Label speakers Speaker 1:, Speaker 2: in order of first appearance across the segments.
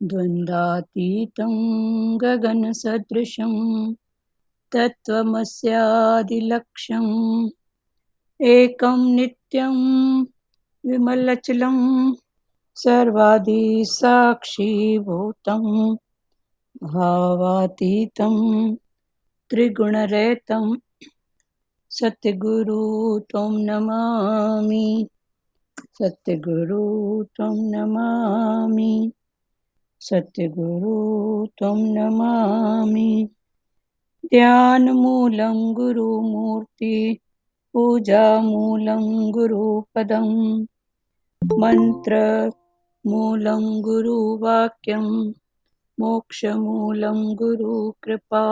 Speaker 1: द्वन्द्वातीतं गगनसदृशं तत्त्वमस्यादिलक्ष्यम् एकं नित्यं विमलचलं सर्वादिसाक्षीभूतं भावातीतं त्रिगुणरहितं सद्गुरु त्वं नमामि। सद्गुरु त्वं नमामि। सद्गुरु त्वं नमामि। ध्यानमूलं गुरुमूर्ति पूजामूलं गुरुपदं मन्त्रमूलं गुरुवाक्यं मोक्षमूलं गुरुकृपा।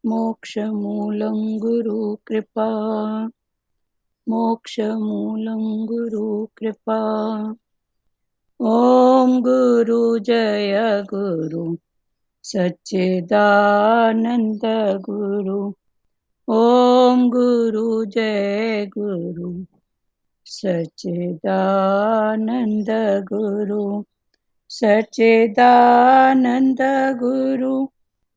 Speaker 1: मोक्षमूलं गुरुकृपा। मोक्षमूलं गुरुकृपा। ॐ गुरु जय गुरु सच्चिदानंद गुरु। ॐ गुरु जय गुरु सच्चिदानंद गुरु। सच्चिदानंद गुरु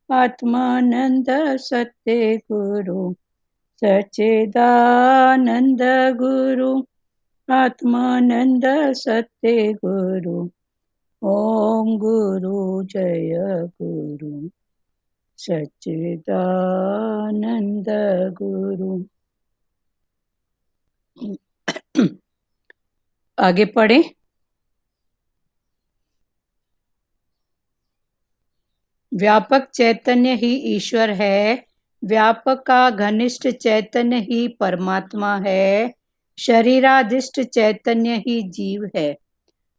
Speaker 1: आत्मानंद सत्य गुरु। सच्चिदानंद गुरु आत्मानंद सत्य गुरु। ओम गुरु जय गुरु सच्चिदानंद गुरु। आगे पढ़े। व्यापक चैतन्य ही ईश्वर है। व्यापक का घनिष्ठ चैतन्य ही परमात्मा है। शरीराधिष्ठ चैतन्य ही जीव है।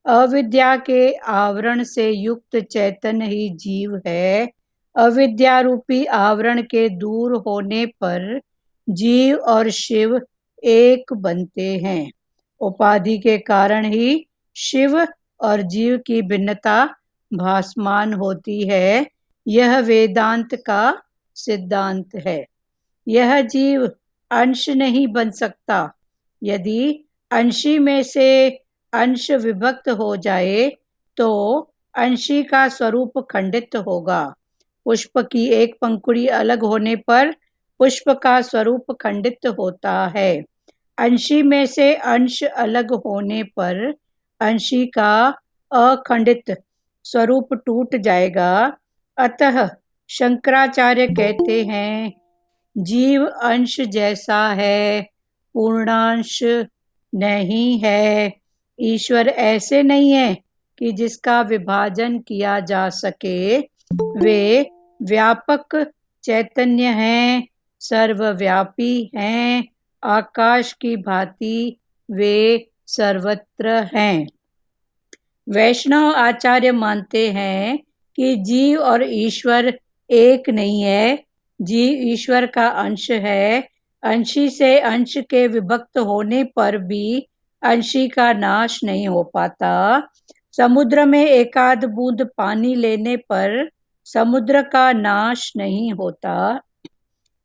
Speaker 1: अविद्या के आवरण से युक्त चैतन्य ही जीव है। अविद्या रूपी आवरण के दूर होने पर जीव और शिव एक बनते हैं। उपाधि के कारण ही शिव और जीव की भिन्नता भासमान होती है। यह वेदांत का सिद्धांत है। यह जीव अंश नहीं बन सकता। यदि अंशी में से अंश विभक्त हो जाए तो अंशी का स्वरूप खंडित होगा। पुष्प की एक पंखुड़ी अलग होने पर पुष्प का स्वरूप खंडित होता है। अंशी में से अंश अलग होने पर अंशी का अखंडित स्वरूप टूट जाएगा। अतः शंकराचार्य कहते हैं, जीव अंश जैसा है, पूर्णांश नहीं है। ईश्वर ऐसे नहीं है कि जिसका विभाजन किया जा सके। वे व्यापक चैतन्य हैं, सर्वव्यापी हैं, आकाश की भांति वे सर्वत्र हैं। वैष्णव आचार्य मानते हैं कि जीव और ईश्वर एक नहीं है। जीव ईश्वर का अंश है। अंशी से अंश के विभक्त होने पर भी अंशी का नाश नहीं हो पाता। समुद्र में एकाध बूंद पानी लेने पर समुद्र का नाश नहीं होता।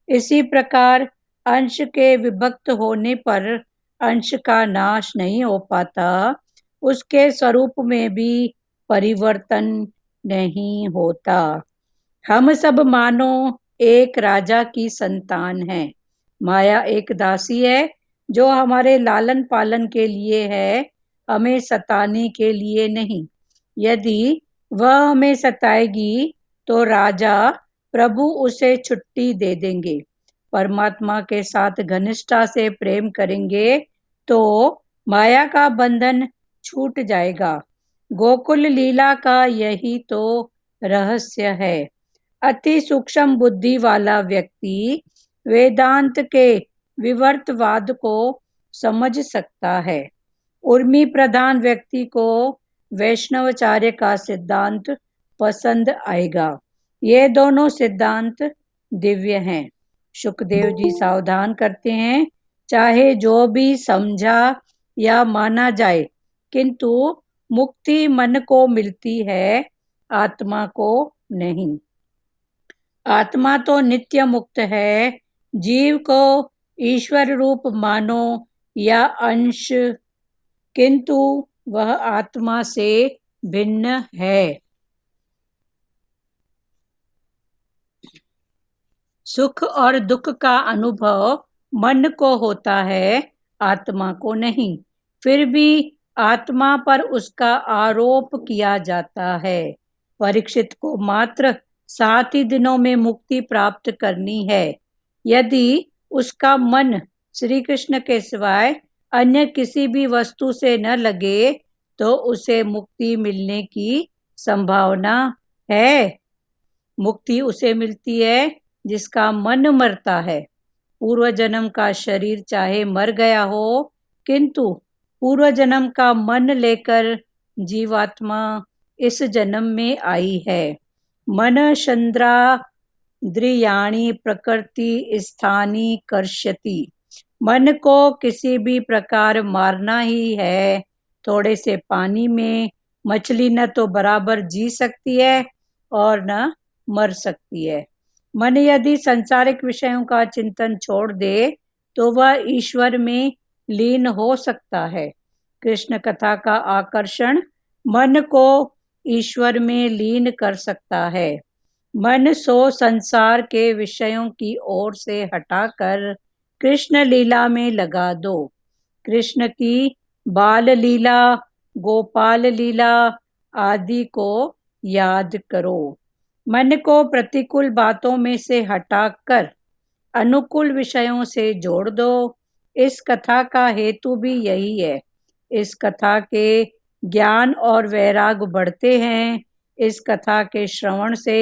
Speaker 1: इसी प्रकार अंश के विभक्त होने पर अंश का नाश नहीं हो पाता। उसके स्वरूप में भी परिवर्तन नहीं होता। हम सब मानो एक राजा की संतान हैं। माया एक दासी है जो हमारे लालन पालन के लिए है, हमें सताने के लिए नहीं। यदि वह हमें सताएगी तो राजा प्रभु उसे छुट्टी दे देंगे। परमात्मा के साथ घनिष्ठता से प्रेम करेंगे तो माया का बंधन छूट जाएगा। गोकुल लीला का यही तो रहस्य है। अति सूक्ष्म बुद्धि वाला व्यक्ति वेदांत के विवर्तवाद को समझ सकता है। उर्मी प्रधान व्यक्ति को वैष्णवाचार्य का सिद्धांत पसंद आएगा। ये दोनों सिद्धांत दिव्य हैं। शुकदेव जी सावधान करते हैं, चाहे जो भी समझा या माना जाए, किंतु मुक्ति मन को मिलती है, आत्मा को नहीं। आत्मा तो नित्य मुक्त है। जीव को ईश्वर रूप मानो या अंश, किंतु वह आत्मा से भिन्न है। सुख और दुख का अनुभव मन को होता है, आत्मा को नहीं। फिर भी आत्मा पर उसका आरोप किया जाता है। परीक्षित को मात्र 7 ही दिनों में मुक्ति प्राप्त करनी है। यदि उसका मन श्री कृष्ण के सिवाय अन्य किसी भी वस्तु से न लगे तो उसे मुक्ति मिलने की संभावना है। मुक्ति उसे मिलती है जिसका मन मरता है। पूर्व जन्म का शरीर चाहे मर गया हो, किंतु पूर्व जन्म का मन लेकर जीवात्मा इस जन्म में आई है। मन चंद्राद्रियाणी प्रकृति स्थानी कर्षति। मन को किसी भी प्रकार मारना ही है। थोड़े से पानी में मछली न तो बराबर जी सकती है और न मर सकती है। मन यदि सांसारिक विषयों का चिंतन छोड़ दे तो वह ईश्वर में लीन हो सकता है। कृष्ण कथा का आकर्षण मन को ईश्वर में लीन कर सकता है। मन सो संसार के विषयों की ओर से हटाकर कृष्ण लीला में लगा दो। कृष्ण की बाल लीला, गोपाल लीला आदि को याद करो। मन को प्रतिकूल बातों में से हटाकर अनुकूल विषयों से जोड़ दो। इस कथा का हेतु भी यही है। इस कथा के ज्ञान और वैराग बढ़ते हैं। इस कथा के श्रवण से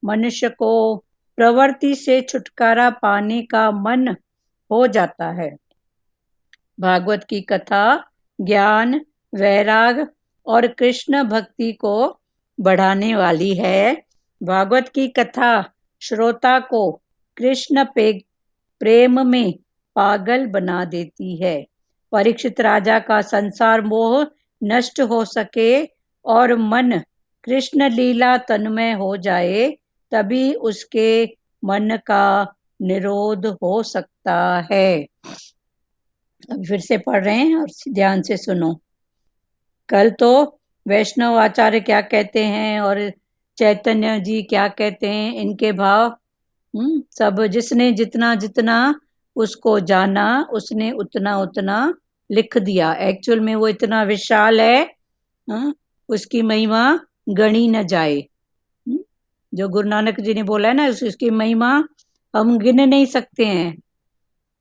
Speaker 1: मनुष्य को प्रवृत्ति से छुटकारा पाने का मन हो जाता है। भागवत की कथा ज्ञान, वैराग और कृष्ण भक्ति को बढ़ाने वाली है। भागवत की कथा श्रोता को कृष्ण प्रेम में पागल बना देती है। परीक्षित राजा का संसार मोह नष्ट हो सके और मन कृष्ण लीला तन्मय हो जाए, तभी उसके मन का निरोध हो सकता है। अब फिर से पढ़ रहे हैं और ध्यान से सुनो। कल तो वैष्णव आचार्य क्या कहते हैं और चैतन्य जी क्या कहते हैं, इनके भाव सब जिसने जितना जितना उसको जाना उसने उतना उतना लिख दिया। एक्चुअल में वो इतना विशाल है, उसकी महिमा गणी न जाए। जो गुरु नानक जी ने बोला है ना, उसकी महिमा हम गिन नहीं सकते हैं।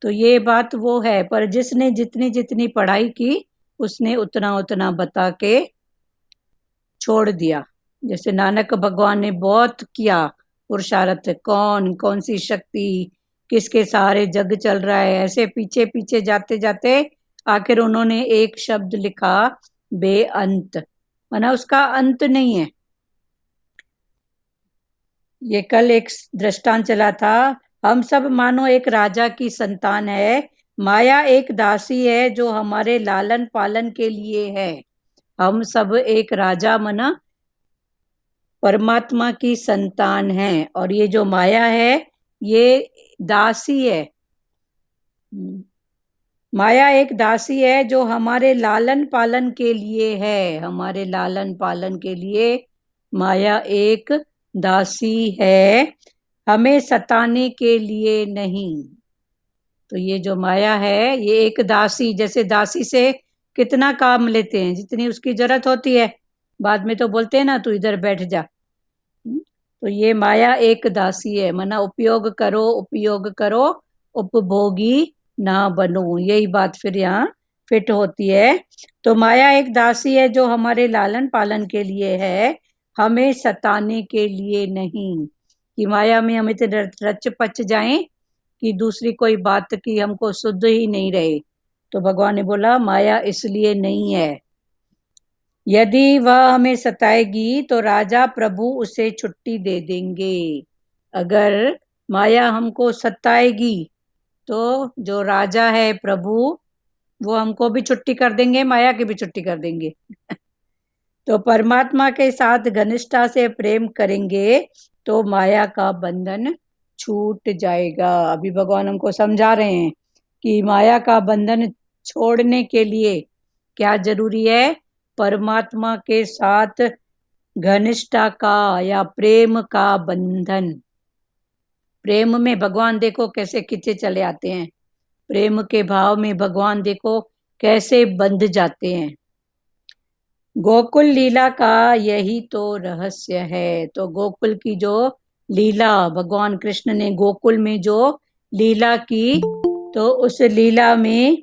Speaker 1: तो ये बात वो है, पर जिसने जितनी जितनी पढ़ाई की उसने उतना उतना बता के छोड़ दिया। जैसे नानक भगवान ने बहुत किया पुरुषार्थ, कौन कौन सी शक्ति किसके सहारे जग चल रहा है, ऐसे पीछे पीछे जाते जाते आखिर उन्होंने एक शब्द लिखा, बेअंत, माना उसका अंत नहीं है। ये कल एक दृष्टांत चला था। हम सब मानो एक राजा की संतान है, माया एक दासी है जो हमारे लालन पालन के लिए है। हम सब एक राजा मना परमात्मा की संतान है, और ये जो माया है ये दासी है। माया एक दासी है जो हमारे लालन पालन के लिए है। हमारे लालन पालन के लिए माया एक दासी है, हमें सताने के लिए नहीं। तो ये जो माया है ये एक दासी, जैसे दासी से कितना काम लेते हैं, जितनी उसकी जरूरत होती है, बाद में तो बोलते हैं ना तू इधर बैठ जा। तो ये माया एक दासी है, मना उपयोग करो उपयोग करो, उपभोगी ना बनो। यही बात फिर यहाँ फिट होती है। तो माया एक दासी है जो हमारे लालन पालन के लिए है, हमें सताने के लिए नहीं। कि माया में हम इतने रच पच जाएं कि दूसरी कोई बात की हमको शुद्ध ही नहीं रहे। तो भगवान ने बोला माया इसलिए नहीं है। यदि वह हमें सताएगी तो राजा प्रभु उसे छुट्टी दे देंगे। अगर माया हमको सताएगी तो जो राजा है प्रभु वो हमको भी छुट्टी कर देंगे, माया की भी छुट्टी कर देंगे। तो परमात्मा के साथ घनिष्ठता से प्रेम करेंगे तो माया का बंधन छूट जाएगा। अभी भगवान हमको समझा रहे हैं कि माया का बंधन छोड़ने के लिए क्या जरूरी है, परमात्मा के साथ घनिष्ठता का या प्रेम का बंधन। प्रेम में भगवान देखो कैसे खींचे चले आते हैं, प्रेम के भाव में भगवान देखो कैसे बंध जाते हैं। गोकुल लीला का यही तो रहस्य है। तो गोकुल की जो लीला, भगवान कृष्ण ने गोकुल में जो लीला की, तो उस लीला में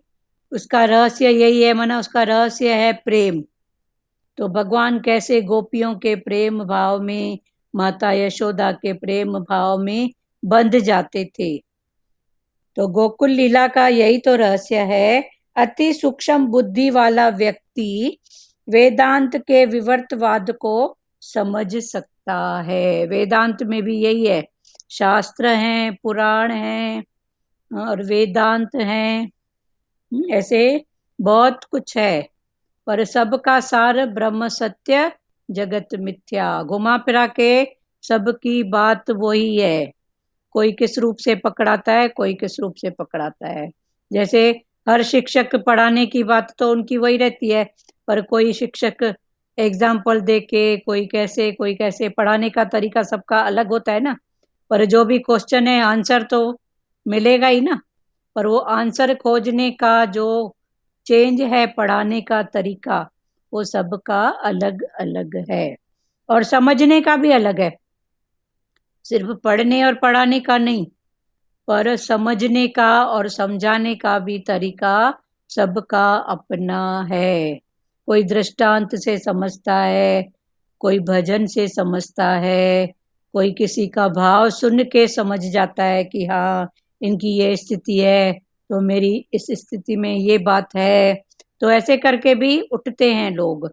Speaker 1: उसका रहस्य यही है, माना उसका रहस्य है प्रेम। तो भगवान कैसे गोपियों के प्रेम भाव में, माता यशोदा के प्रेम भाव में बंध जाते थे। तो गोकुल लीला का यही तो रहस्य है। अति सूक्ष्म बुद्धि वाला व्यक्ति वेदांत के विवर्तवाद को समझ सकता है। वेदांत में भी यही है, शास्त्र हैं, पुराण हैं और वेदांत हैं, ऐसे बहुत कुछ है, पर सबका सार ब्रह्म सत्य जगत मिथ्या। घुमा फिरा के सबकी बात वही है। कोई किस रूप से पकड़ाता है, कोई किस रूप से पकड़ाता है। जैसे हर शिक्षक पढ़ाने की बात तो उनकी वही रहती है, पर कोई शिक्षक एग्जाम्पल दे के, कोई कैसे पढ़ाने का तरीका सबका अलग होता है ना। पर जो भी क्वेश्चन है आंसर तो मिलेगा ही ना, पर वो आंसर खोजने का जो चेंज है, पढ़ाने का तरीका, वो सबका अलग अलग है और समझने का भी अलग है। सिर्फ पढ़ने और पढ़ाने का नहीं, पर समझने का और समझाने का भी तरीका सबका अपना है। कोई दृष्टांत से समझता है, कोई भजन से समझता है, कोई किसी का भाव सुन के समझ जाता है कि हाँ इनकी ये स्थिति है तो मेरी इस स्थिति में ये बात है। तो ऐसे करके भी उठते हैं लोग।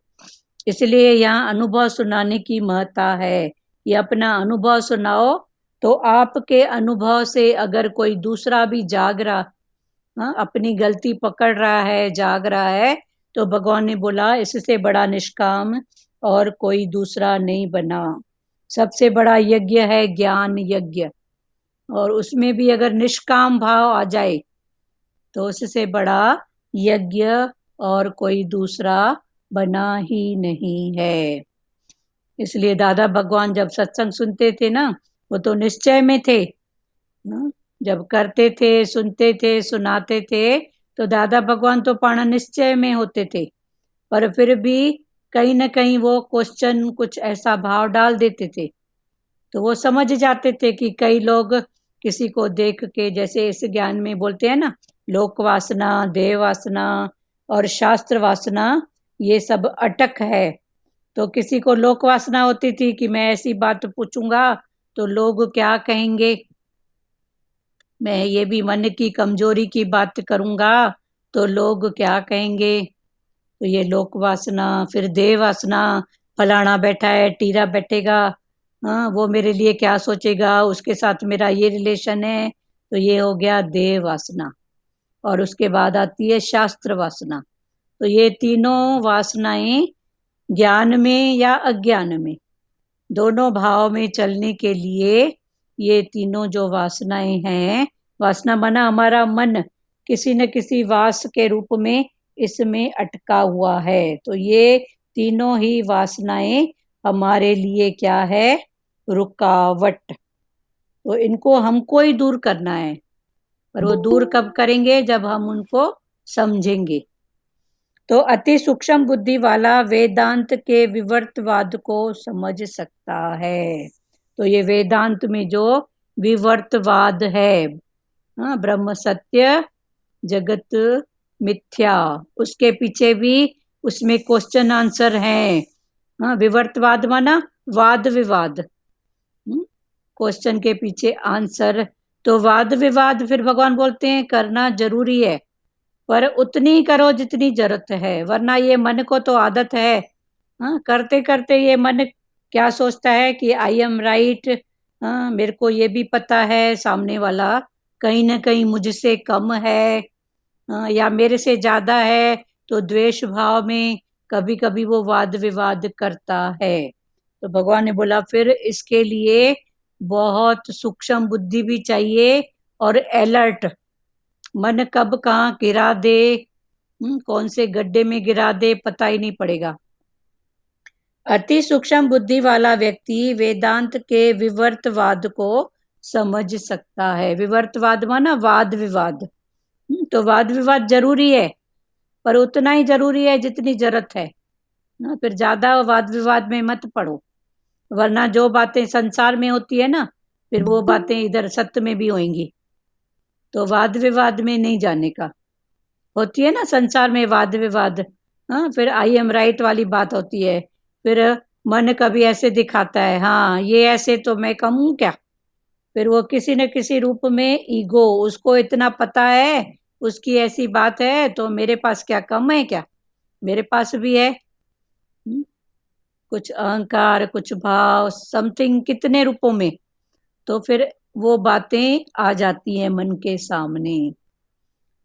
Speaker 1: इसलिए यहाँ अनुभव सुनाने की महत्ता है। ये अपना अनुभव सुनाओ, तो आपके अनुभव से अगर कोई दूसरा भी जाग रहा, अपनी गलती पकड़ रहा है, जाग रहा है, तो भगवान ने बोला इससे बड़ा निष्काम और कोई दूसरा नहीं बना। सबसे बड़ा यज्ञ है ज्ञान यज्ञ, और उसमें भी अगर निष्काम भाव आ जाए तो उससे बड़ा यज्ञ और कोई दूसरा बना ही नहीं है। इसलिए दादा भगवान जब सत्संग सुनते थे ना, वो तो निश्चय में थे ना। जब करते थे, सुनते थे, सुनाते थे, तो दादा भगवान तो प्राण निश्चय में होते थे, पर फिर भी कहीं ना कहीं वो क्वेश्चन कुछ ऐसा भाव डाल देते थे। तो वो समझ जाते थे कि कई लोग किसी को देख के, जैसे इस ज्ञान में बोलते हैं ना, लोक वासना, देह वासना और शास्त्र वासना, ये सब अटक है। तो किसी को लोक वासना होती थी कि मैं ऐसी बात पूछूंगा तो लोग क्या कहेंगे, मैं ये भी मन की कमजोरी की बात करूंगा तो लोग क्या कहेंगे। तो ये लोक वासना। फिर देह वासना, फलाना बैठा है, टीरा बैठेगा, हाँ वो मेरे लिए क्या सोचेगा, उसके साथ मेरा ये रिलेशन है, तो ये हो गया देह वासना। और उसके बाद आती है शास्त्र वासना। तो ये तीनों वासनाएं ज्ञान में या अज्ञान में, दोनों भाव में चलने के लिए ये तीनों जो वासनाएं हैं, वासना माना हमारा मन किसी न किसी वास के रूप में इसमें अटका हुआ है। तो ये तीनों ही वासनाएं हमारे लिए क्या है, रुकावट। तो इनको हमको ही दूर करना है, पर वो दूर कब करेंगे, जब हम उनको समझेंगे। तो अति सूक्ष्म बुद्धि वाला वेदांत के विवर्तवाद को समझ सकता है। तो ये वेदांत में जो विवर्तवाद है, हाँ, ब्रह्म सत्य जगत मिथ्या, उसके पीछे भी उसमें क्वेश्चन आंसर हैं। हाँ, विवर्तवाद माना वाद विवाद, क्वेश्चन के पीछे आंसर। तो वाद विवाद फिर भगवान बोलते हैं करना जरूरी है, पर उतनी ही करो जितनी जरूरत है, वरना ये मन को तो आदत है, हाँ, करते करते ये मन क्या सोचता है कि आई एम राइट, हाँ मेरे को ये भी पता है सामने वाला कहीं ना कहीं मुझसे कम है, हाँ, या मेरे से ज्यादा है। तो द्वेष भाव में कभी कभी वो वाद विवाद करता है। तो भगवान ने बोला फिर इसके लिए बहुत सूक्ष्म बुद्धि भी चाहिए और अलर्ट। मन कब कहाँ गिरा दे, कौन से गड्ढे में गिरा दे पता ही नहीं पड़ेगा। अति सूक्ष्म बुद्धि वाला व्यक्ति वेदांत के विवर्तवाद को समझ सकता है। विवर्तवाद माना वाद विवाद। तो वाद विवाद जरूरी है, पर उतना ही जरूरी है जितनी जरूरत है ना। फिर ज्यादा वाद विवाद में मत पड़ो, वरना जो बातें संसार में होती है ना, फिर वो बातें इधर सत्य में भी होंगी। तो वाद विवाद में नहीं जाने का। होती है ना संसार में वाद विवाद। हाँ, फिर आई एम राइट वाली बात होती है। फिर मन कभी ऐसे दिखाता है, हाँ ये ऐसे तो मैं कम हूं क्या। फिर वो किसी न किसी रूप में ईगो, उसको इतना पता है उसकी ऐसी बात है, तो मेरे पास क्या कम है क्या, मेरे पास भी है। कुछ अहंकार, कुछ भाव, समथिंग, कितने रूपों में। तो फिर वो बातें आ जाती हैं मन के सामने।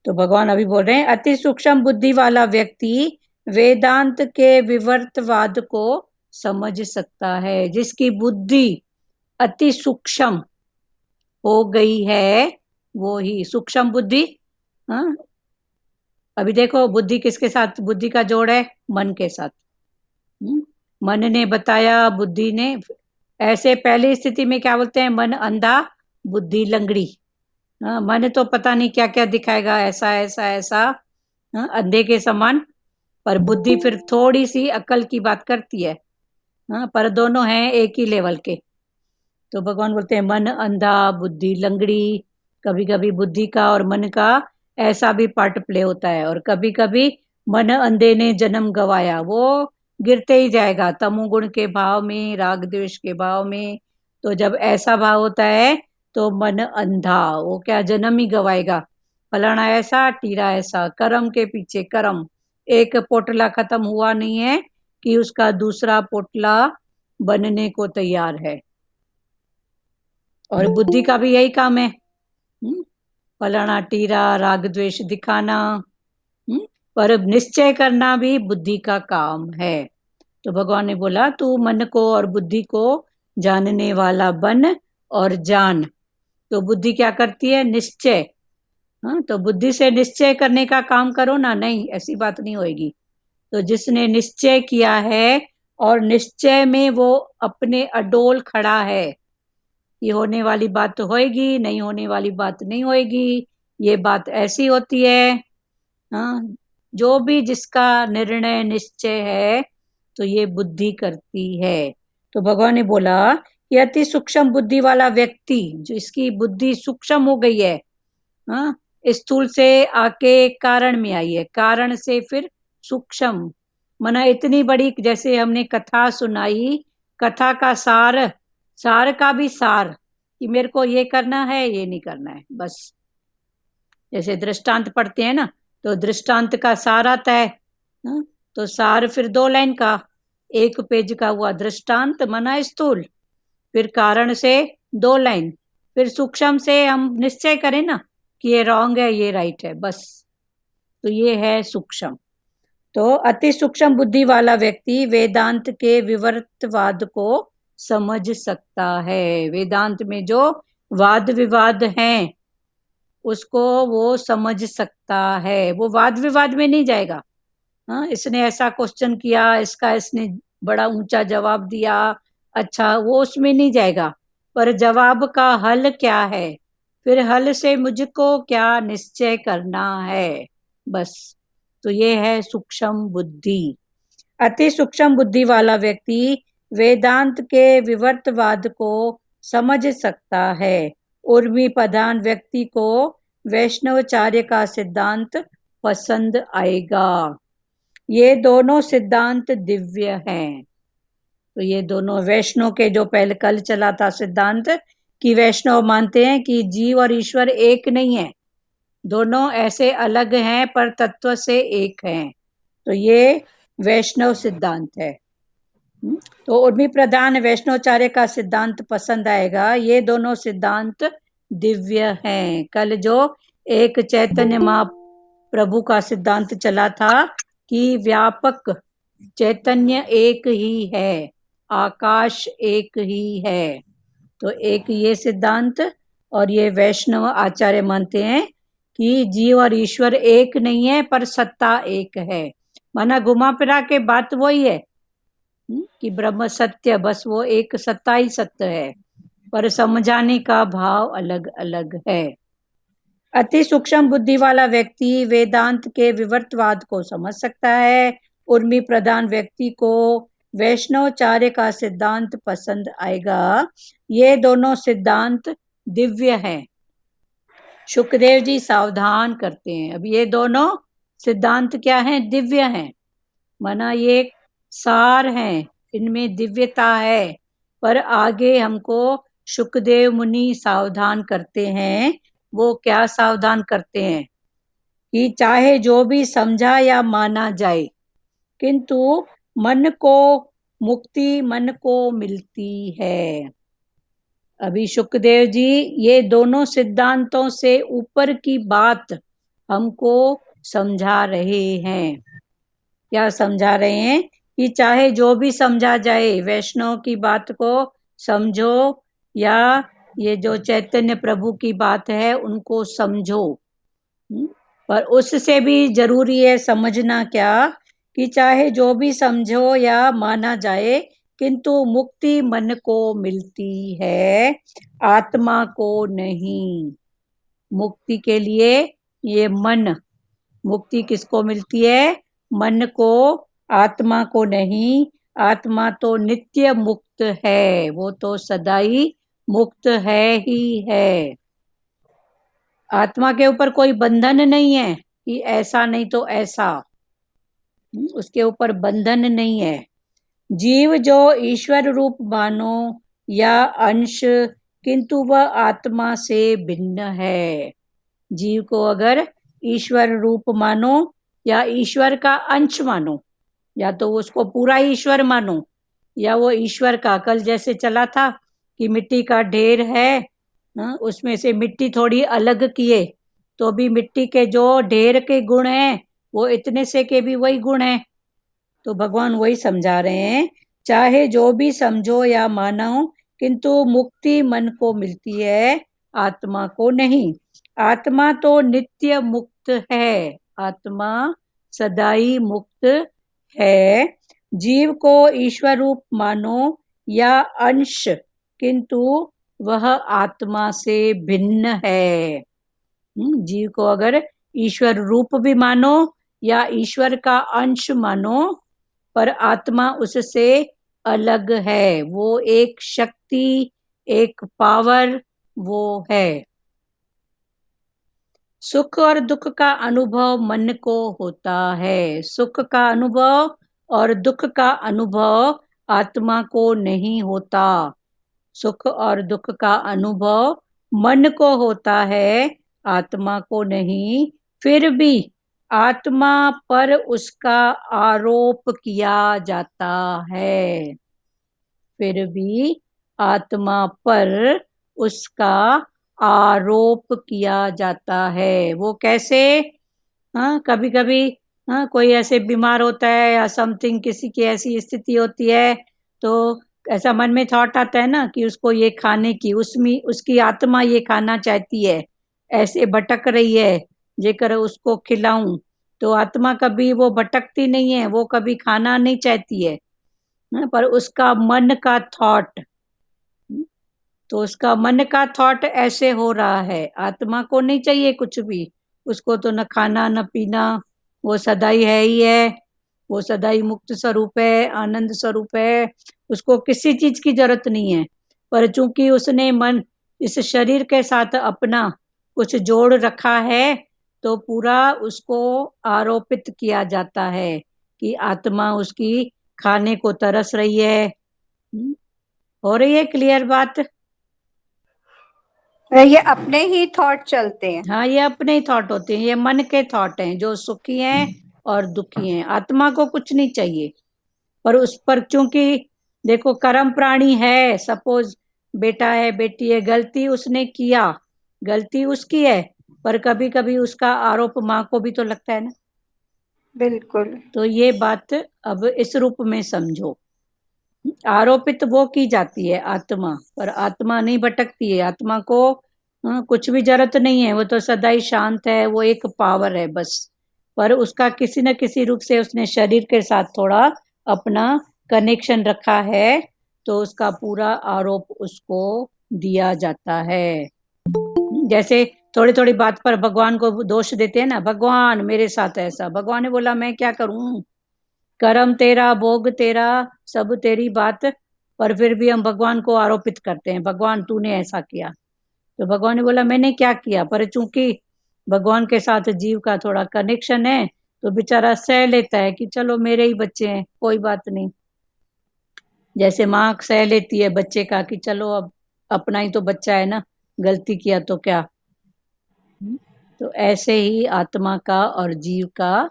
Speaker 1: तो भगवान अभी बोल रहे हैं अति सूक्ष्म बुद्धि वाला व्यक्ति वेदांत के विवर्तवाद को समझ सकता है। जिसकी बुद्धि अति सूक्ष्म हो गई है, वो ही सूक्ष्म बुद्धि। हाँ, अभी देखो बुद्धि किसके साथ, बुद्धि का जोड़ है मन के साथ। मन ने बताया, बुद्धि ने। ऐसे पहली स्थिति में क्या बोलते हैं, मन अंधा बुद्धि लंगड़ी। हाँ, मन तो पता नहीं क्या क्या दिखाएगा, ऐसा ऐसा ऐसा, हाँ, अंधे के समान। पर बुद्धि फिर थोड़ी सी अकल की बात करती है। हाँ, पर दोनों हैं एक ही लेवल के। तो भगवान बोलते हैं मन अंधा बुद्धि लंगड़ी। कभी कभी बुद्धि का और मन का ऐसा भी पार्ट प्ले होता है। और कभी कभी मन अंधे ने जन्म गवाया, वो गिरते ही जाएगा तमोगुण के भाव में, राग द्वेष के भाव में। तो जब ऐसा भाव होता है तो मन अंधा, वो क्या जन्म ही गवाएगा। फलाना ऐसा, टीरा ऐसा, कर्म के पीछे कर्म। एक पोटला खत्म हुआ नहीं है कि उसका दूसरा पोटला बनने को तैयार है। और बुद्धि का भी यही काम है, फलाना टीरा, राग द्वेष दिखाना। पर निश्चय करना भी बुद्धि का काम है। तो भगवान ने बोला तू मन को और बुद्धि को जानने वाला बन और जान। तो बुद्धि क्या करती है, निश्चय। हाँ, तो बुद्धि से निश्चय करने का काम करो ना, नहीं ऐसी बात नहीं होगी। तो जिसने निश्चय किया है और निश्चय में वो अपने अडोल खड़ा है, ये होने वाली बात तो होएगी, नहीं होने वाली बात नहीं होएगी, ये बात ऐसी होती है। हाँ, जो भी जिसका निर्णय निश्चय है, तो ये बुद्धि करती है। तो भगवान ने बोला कि अति सूक्ष्म बुद्धि वाला व्यक्ति, जो इसकी बुद्धि सूक्ष्म हो गई है, हाँ, स्थूल से आके कारण में आई है, कारण से फिर सूक्ष्म, माना इतनी बड़ी, जैसे हमने कथा सुनाई, कथा का सार, सार का भी सार, कि मेरे को ये करना है ये नहीं करना है, बस। जैसे दृष्टांत पढ़ते हैं ना, तो दृष्टांत का सार आता है। तो सार फिर 2 लाइन का, 1 पेज का हुआ दृष्टांत मना स्थूल, फिर कारण से 2 लाइन, फिर सूक्ष्म से हम निश्चय करें ना कि ये रॉन्ग है ये राइट है, बस। तो ये है सूक्ष्म। तो अति सूक्ष्म बुद्धि वाला व्यक्ति वेदांत के विवर्तवाद को समझ सकता है। वेदांत में जो वाद विवाद हैं उसको वो समझ सकता है, वो वाद विवाद में नहीं जाएगा। हाँ, इसने ऐसा क्वेश्चन किया, इसका इसने बड़ा ऊंचा जवाब दिया, अच्छा, वो उसमें नहीं जाएगा। पर जवाब का हल क्या है, फिर हल से मुझको क्या निश्चय करना है, बस। तो ये है सूक्ष्म बुद्धि। अति सूक्ष्म बुद्धि वाला व्यक्ति वेदांत के विवर्तवाद को समझ सकता है। उर्मी प्रधान व्यक्ति को वैष्णवाचार्य का सिद्धांत पसंद आएगा। ये दोनों सिद्धांत दिव्य हैं। तो ये दोनों वैष्णव के, जो पहले कल चला था सिद्धांत, कि वैष्णव मानते हैं कि जीव और ईश्वर एक नहीं है, दोनों ऐसे अलग हैं पर तत्व से एक हैं। तो ये वैष्णव सिद्धांत है। तो उर्मी प्रधान वैष्णवाचार्य का सिद्धांत पसंद आएगा। ये दोनों सिद्धांत दिव्य हैं। कल जो एक चैतन्य महाप्रभु का सिद्धांत चला था कि व्यापक चैतन्य एक ही है, आकाश एक ही है। तो एक ये सिद्धांत, और ये वैष्णव आचार्य मानते हैं कि जीव और ईश्वर एक नहीं है पर सत्ता एक है। माना घुमा फिरा के बात वही है, कि ब्रह्म सत्य, बस वो एक सत्ता ही सत्य है, पर समझाने का भाव अलग अलग है। अति सूक्ष्म बुद्धि वाला व्यक्ति वेदांत के विवर्तवाद को समझ सकता है। उर्मी प्रधान व्यक्ति को वैष्णवाचार्य का सिद्धांत पसंद आएगा। ये दोनों सिद्धांत दिव्य हैं। शुकदेव जी सावधान करते हैं, अब ये दोनों सिद्धांत क्या हैं? दिव्य हैं, माना ये सार हैं, इनमें दिव्यता है। पर आगे हमको शुकदेव मुनि सावधान करते हैं। वो क्या सावधान करते हैं? कि चाहे जो भी समझा या माना जाए, किंतु मुक्ति मन को मिलती है। अभी शुकदेव जी ये दोनों सिद्धांतों से ऊपर की बात हमको समझा रहे हैं। क्या समझा रहे हैं? कि चाहे जो भी समझा जाए, वैष्णव की बात को समझो या ये जो चैतन्य प्रभु की बात है उनको समझो। पर उससे भी जरूरी है समझना क्या? कि चाहे जो भी समझो या माना जाए, किंतु मुक्ति मन को मिलती है, आत्मा को नहीं। मुक्ति के लिए ये मन, मुक्ति किसको मिलती है? मन को, आत्मा को नहीं। आत्मा तो नित्य मुक्त है, वो तो सदाई मुक्त है ही है। आत्मा के ऊपर कोई बंधन नहीं है कि ऐसा नहीं तो ऐसा, उसके ऊपर बंधन नहीं है। जीव जो ईश्वर रूप मानो या अंश, किंतु वह आत्मा से भिन्न है। जीव को अगर ईश्वर रूप मानो या ईश्वर का अंश मानो, या तो उसको पूरा ईश्वर मानो या वो ईश्वर का, कल जैसे चला था कि मिट्टी का ढेर है, उसमें से मिट्टी थोड़ी अलग किए तो भी मिट्टी के जो ढेर के गुण हैं वो इतने से के भी वही गुण हैं। तो भगवान वही समझा रहे हैं, चाहे जो भी समझो या मानो, किंतु मुक्ति मन को मिलती है, आत्मा को नहीं। आत्मा तो नित्य मुक्त है, आत्मा सदाई मुक्त है। जीव को ईश्वर रूप मानो या अंश, किंतु वह आत्मा से भिन्न है। जीव को अगर ईश्वर रूप भी मानो या ईश्वर का अंश मानो, पर आत्मा उससे अलग है, वो एक शक्ति, एक पावर वो है। सुख और दुख का अनुभव मन को होता है। सुख का अनुभव और दुख का अनुभव आत्मा को नहीं होता। सुख और दुख का अनुभव मन को होता है, आत्मा को नहीं। फिर भी आत्मा पर उसका आरोप किया जाता है, फिर भी आत्मा पर उसका आरोप किया जाता है। वो कैसे? हाँ, कभी कभी हाँ कोई ऐसे बीमार होता है या समथिंग, किसी की ऐसी स्थिति होती है तो ऐसा मन में थॉट आता है ना कि उसको ये खाने की, उसमें उसकी आत्मा ये खाना चाहती है, ऐसे भटक रही है, जेकर उसको खिलाऊं। तो आत्मा कभी वो भटकती नहीं है, वो कभी खाना नहीं चाहती है, पर उसका मन का थॉट, तो उसका मन का थॉट ऐसे हो रहा है। आत्मा को नहीं चाहिए कुछ भी, उसको तो न खाना न पीना, वो सदाई है ही है, वो सदाई मुक्त स्वरूप है, आनंद स्वरूप है, उसको किसी चीज की जरूरत नहीं है। पर चूंकि उसने मन इस शरीर के साथ अपना कुछ जोड़ रखा है, तो पूरा उसको आरोपित किया जाता है कि आत्मा उसकी खाने को तरस रही है। हो रही है क्लियर बात?
Speaker 2: ये अपने ही थॉट चलते हैं।
Speaker 1: हाँ, ये अपने ही थॉट होते हैं, ये मन के थॉट हैं जो सुखी हैं और दुखी हैं। आत्मा को कुछ नहीं चाहिए, पर उस पर चूंकि देखो कर्म प्राणी है, सपोज बेटा है बेटी है, गलती उसने किया, गलती उसकी है, पर कभी कभी उसका आरोप माँ को भी तो लगता है ना।
Speaker 2: बिल्कुल।
Speaker 1: तो ये बात अब इस रूप में समझो, आरोपित वो की जाती है आत्मा, पर आत्मा नहीं भटकती है। आत्मा को कुछ भी जरूरत नहीं है, वो तो सदा ही शांत है, वो एक पावर है बस। पर उसका किसी न किसी रूप से उसने शरीर के साथ थोड़ा अपना कनेक्शन रखा है तो उसका पूरा आरोप उसको दिया जाता है। जैसे थोड़ी थोड़ी बात पर भगवान को दोष देते हैं ना, भगवान मेरे साथ ऐसा, भगवान ने बोला मैं क्या करूं, कर्म तेरा, भोग तेरा, सब तेरी बात, पर फिर भी हम भगवान को आरोपित करते हैं, भगवान तूने ऐसा किया। तो भगवान ने बोला मैंने क्या किया, पर चूंकि भगवान के साथ जीव का थोड़ा कनेक्शन है तो बेचारा सह लेता है कि चलो मेरे ही बच्चे हैं, कोई बात नहीं। जैसे माँ सह लेती है बच्चे का कि चलो अब अपना ही तो बच्चा है ना, गलती किया तो क्या। तो ऐसे ही आत्मा का और जीव का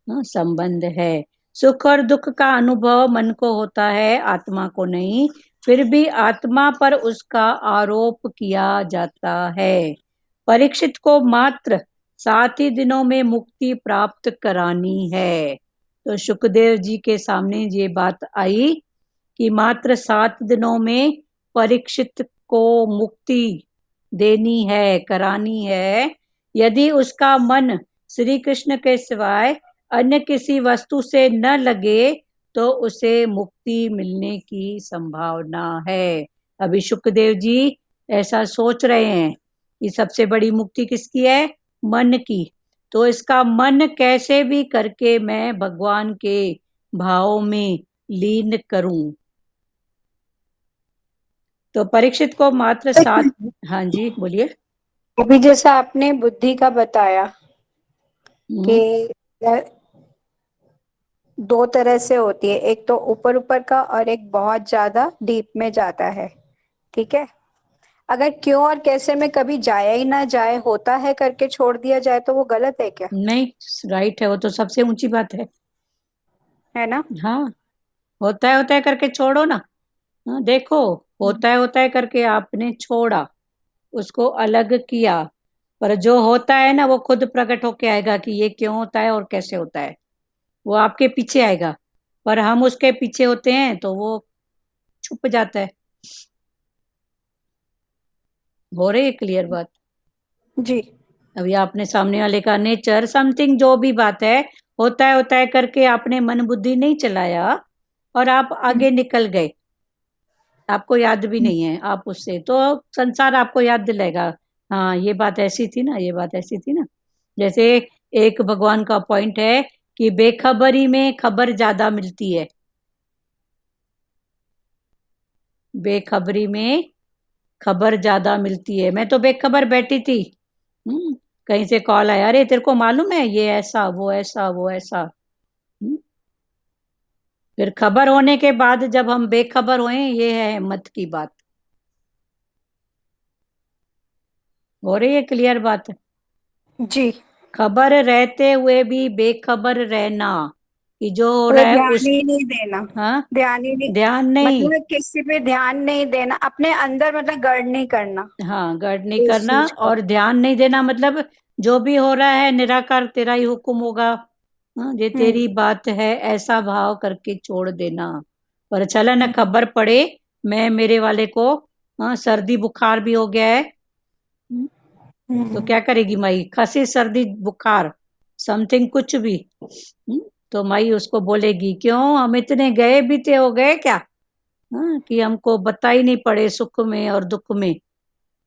Speaker 1: संबंध है। सुख और दुख का अनुभव मन को होता है, आत्मा को नहीं। फिर भी आत्मा पर उसका आरोप किया जाता है। परीक्षित को मात्र 7 ही दिनों में मुक्ति प्राप्त करानी है। तो सुखदेव जी के सामने ये बात आई कि मात्र 7 दिनों में परीक्षित को मुक्ति देनी है, करानी है। यदि उसका मन श्री कृष्ण के सिवाय अन्य किसी वस्तु से न लगे तो उसे मुक्ति मिलने की संभावना है। अभी सुखदेव जी ऐसा सोच रहे हैं कि सबसे बड़ी मुक्ति किसकी है, मन की। तो इसका मन कैसे भी करके मैं भगवान के भाव में लीन करूं। तो परीक्षित को मात्र 7। हाँ जी बोलिए।
Speaker 2: अभी जैसा आपने बुद्धि का बताया कि दो तरह से होती है, एक तो ऊपर ऊपर का और एक बहुत ज्यादा डीप में जाता है। ठीक है, अगर क्यों और कैसे में कभी जाया ही ना जाए, होता है करके छोड़ दिया जाए तो वो गलत है क्या?
Speaker 1: नहीं, राइट है, वो तो सबसे ऊंची बात
Speaker 2: है ना?
Speaker 1: हाँ, होता है करके छोड़ो ना। हाँ, देखो, होता है करके आपने छोड़ा, उसको अलग किया, पर जो होता है ना वो खुद प्रकट होके आएगा कि ये क्यों होता है और कैसे होता है, वो आपके पीछे आएगा। पर हम उसके पीछे होते हैं तो वो छुप जाता है। हो रही है क्लियर बात?
Speaker 2: जी।
Speaker 1: अभी आपने सामने वाले का नेचर समथिंग जो भी बात है, होता है करके आपने मन बुद्धि नहीं चलाया और आप आगे निकल गए, आपको याद भी नहीं है आप उससे, तो संसार आपको याद दिलाएगा हाँ ये बात ऐसी थी ना, ये बात ऐसी थी ना। जैसे एक भगवान का पॉइंट है कि बेखबरी में खबर ज्यादा मिलती है, बेखबरी में खबर ज्यादा मिलती है। मैं तो बेखबर बैठी थी, कहीं से कॉल आया, अरे तेरे को मालूम है ये ऐसा वो ऐसा वो ऐसा। फिर खबर होने के बाद जब हम बेखबर हुए, ये है हिम्मत की बात। हो रही है क्लियर बात?
Speaker 2: जी।
Speaker 1: खबर रहते हुए भी बेखबर रहना कि जो हो रहा
Speaker 2: मतलब
Speaker 1: है
Speaker 2: ध्यान
Speaker 1: उस।
Speaker 2: ही नहीं देना।
Speaker 1: हाँ,
Speaker 2: ध्यान ही नहीं,
Speaker 1: ध्यान नहीं।
Speaker 2: मतलब किसी पे ध्यान नहीं देना, अपने अंदर मतलब गढ़ नहीं करना
Speaker 1: हाँ, गढ़ नहीं
Speaker 2: इस
Speaker 1: करना
Speaker 2: चीज को।
Speaker 1: और ध्यान नहीं देना, मतलब जो भी हो रहा है निराकार तेरा ही हुक्म होगा, हाँ ये
Speaker 2: हम्म।
Speaker 1: तेरी बात है, ऐसा भाव करके छोड़ देना। पर चला ना, खबर पड़े मैं मेरे वाले को, हाँ सर्दी बुखार भी हो गया है, तो क्या करेगी माई, खांसी सर्दी बुखार समथिंग कुछ भी, तो माई उसको बोलेगी क्यों हम इतने गए बीते हो गए क्या, हाँ कि हमको बता ही नहीं पड़े सुख में और दुख में।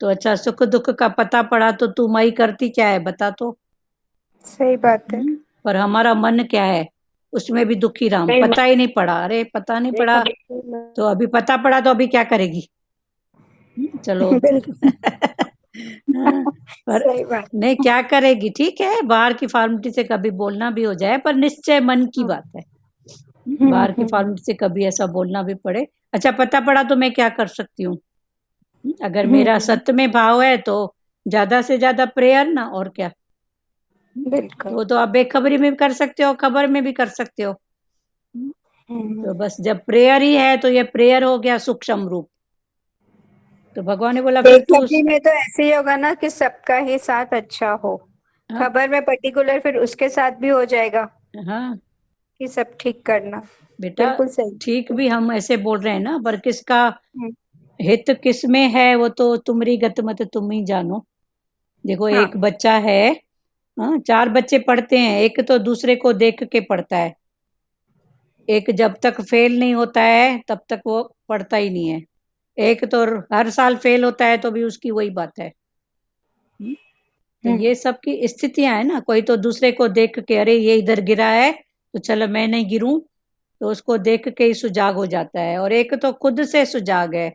Speaker 1: तो अच्छा, सुख दुख का पता पड़ा तो तू माई करती क्या है बता तो।
Speaker 2: सही बात है।
Speaker 1: पर हमारा मन क्या है, उसमें भी दुखी राम,
Speaker 2: नहीं
Speaker 1: पता ही नहीं पड़ा, अरे पता नहीं पड़ा, तो अभी पता पड़ा तो अभी क्या करेगी। चलो
Speaker 2: बिल्कुल।
Speaker 1: हाँ, पर
Speaker 2: सही बात।
Speaker 1: नहीं क्या करेगी, ठीक है बाहर की फॉर्मेलिटी से कभी बोलना भी हो जाए, पर निश्चय मन की बात है। बाहर की
Speaker 2: हम्म।
Speaker 1: फॉर्मेलिटी से कभी ऐसा बोलना भी पड़े, अच्छा पता पड़ा तो मैं क्या कर सकती हूँ। अगर मेरा
Speaker 2: हम्म।
Speaker 1: सत्य में भाव है तो ज्यादा से ज्यादा प्रेयर ना, और क्या।
Speaker 2: बिल्कुल।
Speaker 1: तो आप बेखबरी में भी कर सकते हो, खबर में भी कर सकते हो।
Speaker 2: हम्म।
Speaker 1: तो बस जब प्रेयर ही है तो ये प्रेयर हो गया सूक्ष्म रूप। तो भगवान ने बोला फिर तू
Speaker 2: बेखबरी में तो ऐसे ही होगा ना कि सबका ही साथ अच्छा हो।
Speaker 1: हाँ,
Speaker 2: खबर में पर्टिकुलर फिर उसके साथ भी हो जाएगा
Speaker 1: हाँ
Speaker 2: कि सब ठीक करना।
Speaker 1: बेटा,
Speaker 2: बिल्कुल सही।
Speaker 1: ठीक भी हम ऐसे बोल रहे हैं ना, पर किसका
Speaker 2: हम्म।
Speaker 1: हित किस में है वो तो तुम्हारी गत मत तुम ही जानो। देखो
Speaker 2: हाँ।
Speaker 1: एक बच्चा है, हाँ 4 बच्चे पढ़ते हैं, एक तो दूसरे को देख के पढ़ता है, एक जब तक फेल नहीं होता है तब तक वो पढ़ता ही नहीं है, एक तो हर साल फेल होता है तो भी उसकी वही बात है। तो ये सब की स्थितियां है ना, कोई तो दूसरे को देख के अरे ये इधर गिरा है तो चलो मैं नहीं गिरूं, तो उसको देख के ही सुजाग हो जाता है, और एक तो खुद से सुजाग है।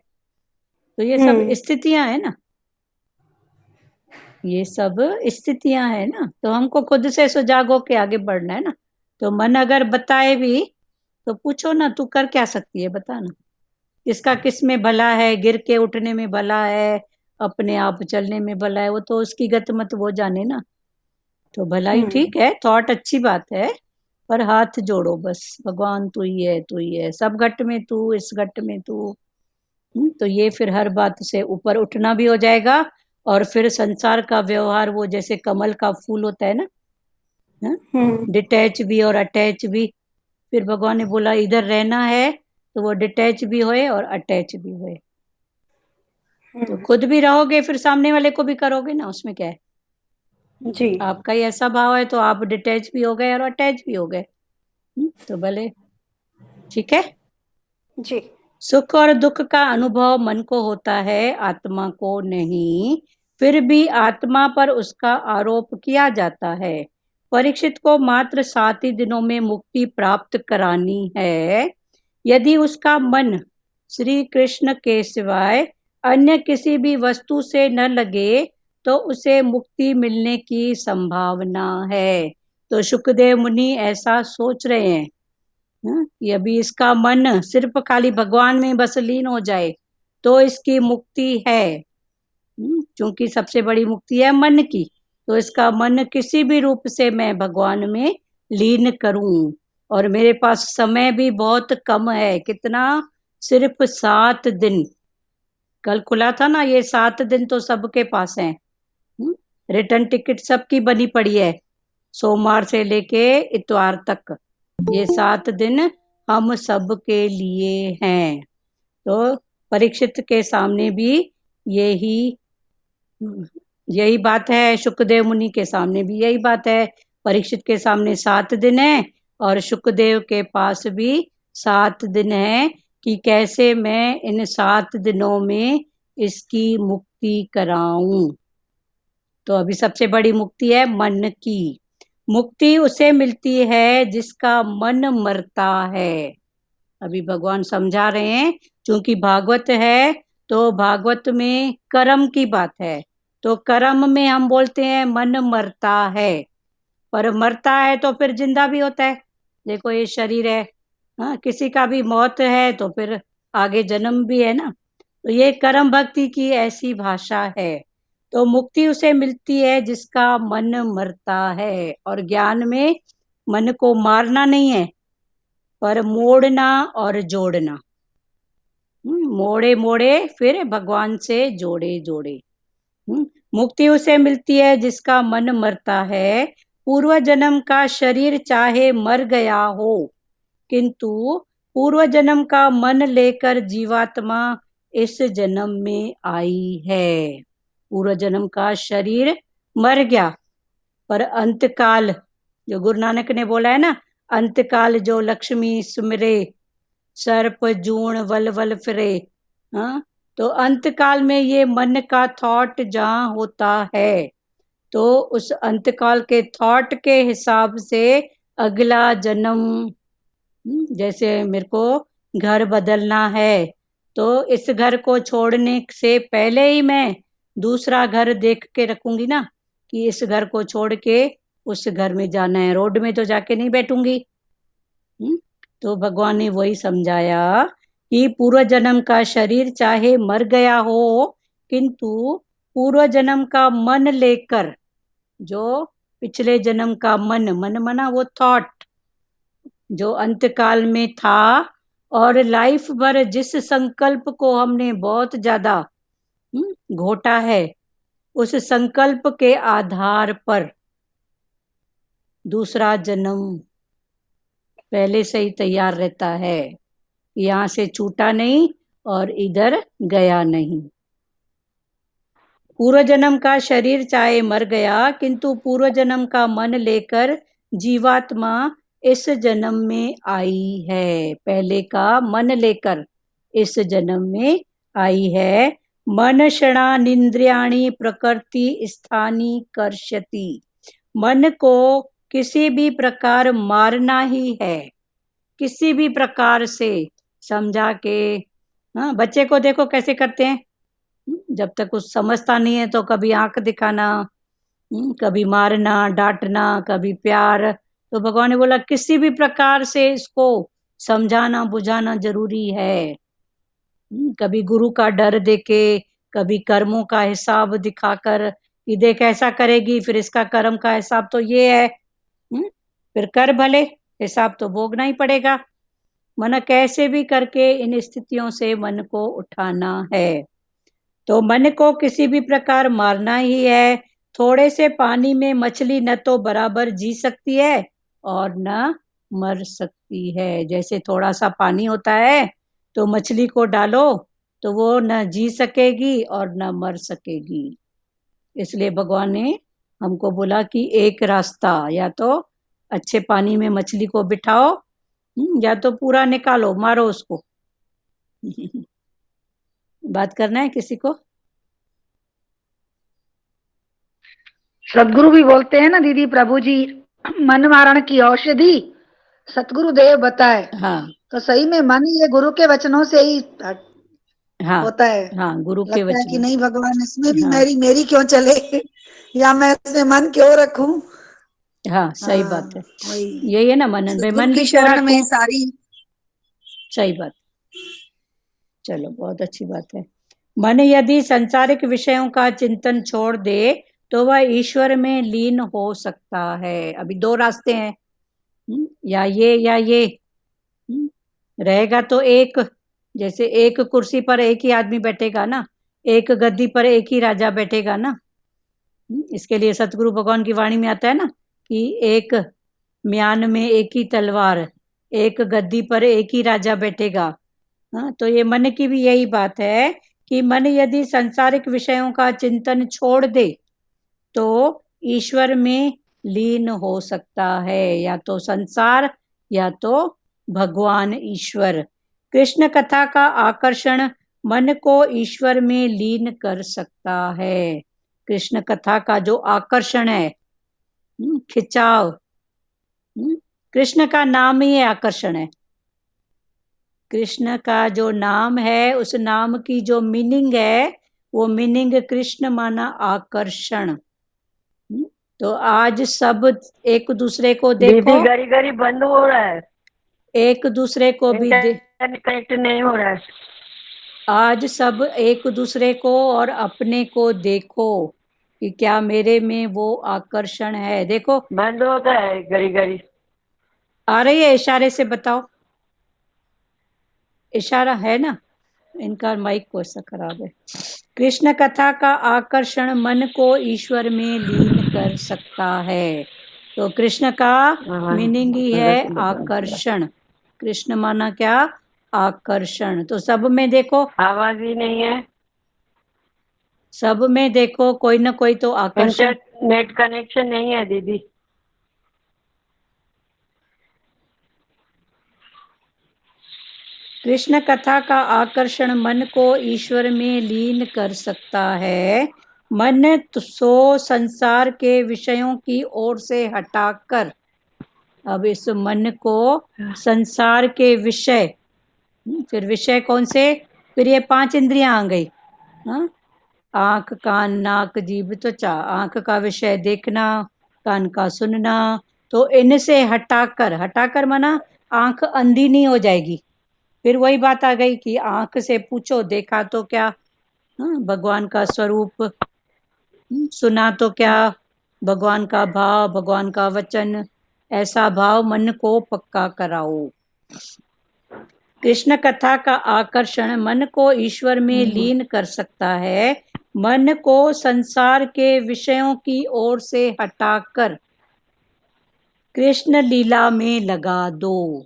Speaker 1: तो ये सब स्थितियां है ना, ये सब स्थितियां है ना, तो हमको खुद से सुजाग होके आगे बढ़ना है ना। तो मन अगर बताए भी तो पूछो ना, तू कर क्या सकती है बता ना, किसका किस में भला है, गिर के उठने में भला है, अपने आप चलने में भला है, वो तो उसकी गत मत वो जाने ना। तो भलाई ठीक है, थॉट अच्छी बात है, पर हाथ जोड़ो बस, भगवान तू ही है, तू ही है, सब घट में तू, इस घट में तू। तो ये फिर हर बात से ऊपर उठना भी हो जाएगा, और फिर संसार का व्यवहार वो जैसे कमल का फूल होता है ना, डिटैच भी और अटैच भी। फिर भगवान ने बोला इधर रहना है तो वो डिटैच भी होए और अटैच भी होए। तो खुद भी रहोगे फिर सामने वाले को भी करोगे ना, उसमें क्या है।
Speaker 2: जी।
Speaker 1: आपका ही ऐसा भाव है तो आप डिटैच भी हो गए और अटैच भी हो गए। तो भले ठीक है।
Speaker 2: जी।
Speaker 1: सुख और दुख का अनुभव मन को होता है, आत्मा को नहीं। फिर भी आत्मा पर उसका आरोप किया जाता है। परीक्षित को मात्र 7 ही दिनों में मुक्ति प्राप्त करानी है। यदि उसका मन श्री कृष्ण के सिवाय अन्य किसी भी वस्तु से न लगे तो उसे मुक्ति मिलने की संभावना है। तो सुखदेव मुनि ऐसा सोच रहे हैं। कि अभी इसका मन सिर्फ खाली भगवान में बस लीन हो जाए तो इसकी मुक्ति है। क्योंकि सबसे बड़ी मुक्ति है मन की, तो इसका मन किसी भी रूप से मैं भगवान में लीन करूं। और मेरे पास समय भी बहुत कम है, कितना, सिर्फ 7 दिन। कल खुला था ना, ये 7 दिन तो सबके पास है। रिटर्न टिकट सबकी बनी पड़ी है, सोमवार से लेके इतवार तक। ये 7 दिन हम सब के लिए हैं। तो परीक्षित के सामने भी यही यही बात है, सुखदेव मुनि के सामने भी यही बात है। परीक्षित के सामने 7 दिन है और सुखदेव के पास भी 7 दिन है कि कैसे मैं इन 7 दिनों में इसकी मुक्ति कराऊं। तो अभी सबसे बड़ी मुक्ति है मन की। मुक्ति उसे मिलती है जिसका मन मरता है। अभी भगवान समझा रहे हैं, क्योंकि भागवत है तो भागवत में कर्म की बात है। तो कर्म में हम बोलते हैं मन मरता है, पर मरता है तो फिर जिंदा भी होता है। देखो ये शरीर है, हाँ, किसी का भी मौत है तो फिर आगे जन्म भी है ना। तो ये कर्म भक्ति की ऐसी भाषा है। तो मुक्ति उसे मिलती है जिसका मन मरता है, और ज्ञान में मन को मारना नहीं है पर मोड़ना और जोड़ना। मोड़े मोड़े फिर भगवान से जोड़े जोड़े। मुक्ति उसे मिलती है जिसका मन मरता है। पूर्व जन्म का शरीर चाहे मर गया हो, किंतु पूर्व जन्म का मन लेकर जीवात्मा इस जन्म में आई है। पूर्व जन्म का शरीर मर गया, पर अंतकाल, जो गुरु नानक ने बोला है ना, अंतकाल जो लक्ष्मी सुमिरे, सर्प जूण वल वल फिरे। हाँ, तो अंतकाल में ये मन का थॉट जहाँ होता है तो उस अंतकाल के थॉट के हिसाब से अगला जन्म, जैसे मेरे को घर बदलना है तो इस घर को छोड़ने से पहले ही मैं दूसरा घर देख के रखूंगी ना, कि इस घर को छोड़ के उस घर में जाना है, रोड में तो जाके नहीं बैठूंगी। तो भगवान ने वही समझाया कि पूर्व जन्म का शरीर चाहे मर गया हो, किंतु पूर्व जन्म का मन लेकर, जो पिछले जन्म का मन, मन मना वो थॉट जो अंतकाल में था, और लाइफ भर जिस संकल्प को हमने बहुत ज्यादा घोटा है, उस संकल्प के आधार पर दूसरा जन्म पहले से ही तैयार रहता है। यहाँ से छूटा नहीं और इधर गया नहीं। पूर्व जन्म का शरीर चाहे मर गया, किंतु पूर्व जन्म का मन लेकर जीवात्मा इस जन्म में आई है, पहले का मन लेकर इस जन्म में आई है। मन षणानिंद्रियाणि प्रकृति स्थानी कर्षति, मन को किसी भी प्रकार मारना ही है, किसी भी प्रकार से समझा के। हाँ, बच्चे को देखो कैसे करते हैं, जब तक कुछ समझता नहीं है तो कभी आंख दिखाना, कभी मारना डांटना, कभी प्यार। तो भगवान ने बोला किसी भी प्रकार से इसको समझाना बुझाना जरूरी है। कभी गुरु का डर देके, कभी कर्मों का हिसाब दिखाकर कि देख ऐसा करेगी फिर इसका कर्म का हिसाब तो ये है, फिर कर भले, हिसाब तो भोगना ही पड़ेगा। मन कैसे भी करके इन स्थितियों से मन को उठाना है। तो मन को किसी भी प्रकार मारना ही है। थोड़े से पानी में मछली न तो बराबर जी सकती है और न मर सकती है। जैसे थोड़ा सा पानी होता है तो मछली को डालो तो वो न जी सकेगी और न मर सकेगी। इसलिए भगवान ने हमको बोला कि एक रास्ता, या तो अच्छे पानी में मछली को बिठाओ, या तो पूरा निकालो, मारो उसको। बात करना है किसी को?
Speaker 3: सदगुरु भी बोलते हैं ना दीदी, प्रभु जी मन मारण की औषधि सतगुरु देव बताए।
Speaker 1: हाँ
Speaker 3: तो सही में मन ये गुरु के वचनों से ही
Speaker 1: हाँ
Speaker 3: होता है।
Speaker 1: हाँ, गुरु के
Speaker 3: लगता है कि
Speaker 1: वचन।
Speaker 3: नहीं भगवान इसमें भी
Speaker 1: हाँ
Speaker 3: मेरी मेरी क्यों चले या मैं इसमें मन क्यों रखूं।
Speaker 1: हाँ, सही
Speaker 3: हाँ,
Speaker 1: बात है।
Speaker 3: वही
Speaker 1: यही है ना, मनन भाई,
Speaker 3: सदगुरु
Speaker 1: मन
Speaker 3: की
Speaker 1: भी क्यों
Speaker 3: शरण में
Speaker 1: रखूं।
Speaker 3: ही सारी।
Speaker 1: सही बात। चलो, बहुत अच्छी बात है। मन यदि संसारिक विषयों का चिंतन छोड़ दे तो वह ईश्वर में लीन हो सकता है। अभी दो रास्ते हैं, या ये। रहेगा तो एक, जैसे एक कुर्सी पर एक ही आदमी बैठेगा ना, एक गद्दी पर एक ही राजा बैठेगा ना। इसके लिए सतगुरु भगवान की वाणी में आता है ना कि एक म्यान में एक ही तलवार, एक गद्दी पर एक ही राजा बैठेगा। हाँ, तो ये मन की भी यही बात है कि मन यदि सांसारिक विषयों का चिंतन छोड़ दे तो ईश्वर में लीन हो सकता है, या तो संसार या तो भगवान ईश्वर। कृष्ण कथा का आकर्षण मन को ईश्वर में लीन कर सकता है। कृष्ण कथा का जो आकर्षण है, खिंचाव, कृष्ण का नाम ही आकर्षण है। कृष्ण का जो नाम है, उस नाम की जो मीनिंग है, वो मीनिंग कृष्ण माना आकर्षण। तो आज सब एक दूसरे को देखो,
Speaker 4: दीदी गरी गरी बंद हो रहा है,
Speaker 1: एक दूसरे को भी
Speaker 4: इंटरनेट कनेक्ट नहीं हो रहा है।
Speaker 1: आज सब एक दूसरे को और अपने को देखो कि क्या मेरे में वो आकर्षण है। देखो
Speaker 4: बंद होता है गरी गरी।
Speaker 1: आ रही है, इशारे से बताओ। इशारा है ना, इनका माइक को ऐसा खराब है। कृष्ण कथा का आकर्षण मन को ईश्वर में लीन कर सकता है। तो कृष्ण का मीनिंग ही है आकर्षण। कृष्ण माना क्या? आकर्षण। तो सब में देखो,
Speaker 4: आवाज ही नहीं है,
Speaker 1: सब में देखो कोई ना कोई तो आकर्षण।
Speaker 4: इंटरनेट कनेक्शन नहीं है दीदी।
Speaker 1: कृष्ण कथा का आकर्षण मन को ईश्वर में लीन कर सकता है। मन सो संसार के विषयों की ओर से हटाकर, अब इस मन को संसार के विषय, फिर विषय कौन से? फिर ये 5 इंद्रियां आ गई, हाँ, आंख कान नाक जीभ त्वचा। आंख का विषय देखना, कान का सुनना। तो इनसे हटाकर, हटाकर माना आंख अंधी नहीं हो जाएगी। फिर वही बात आ गई कि आंख से पूछो देखा तो क्या, हाँ, भगवान का स्वरूप। सुना तो क्या, भगवान का भाव, भगवान का वचन। ऐसा भाव मन को पक्का कराओ। कृष्ण कथा का आकर्षण मन को ईश्वर में लीन कर सकता है। मन को संसार के विषयों की ओर से हटाकर कृष्ण लीला में लगा दो।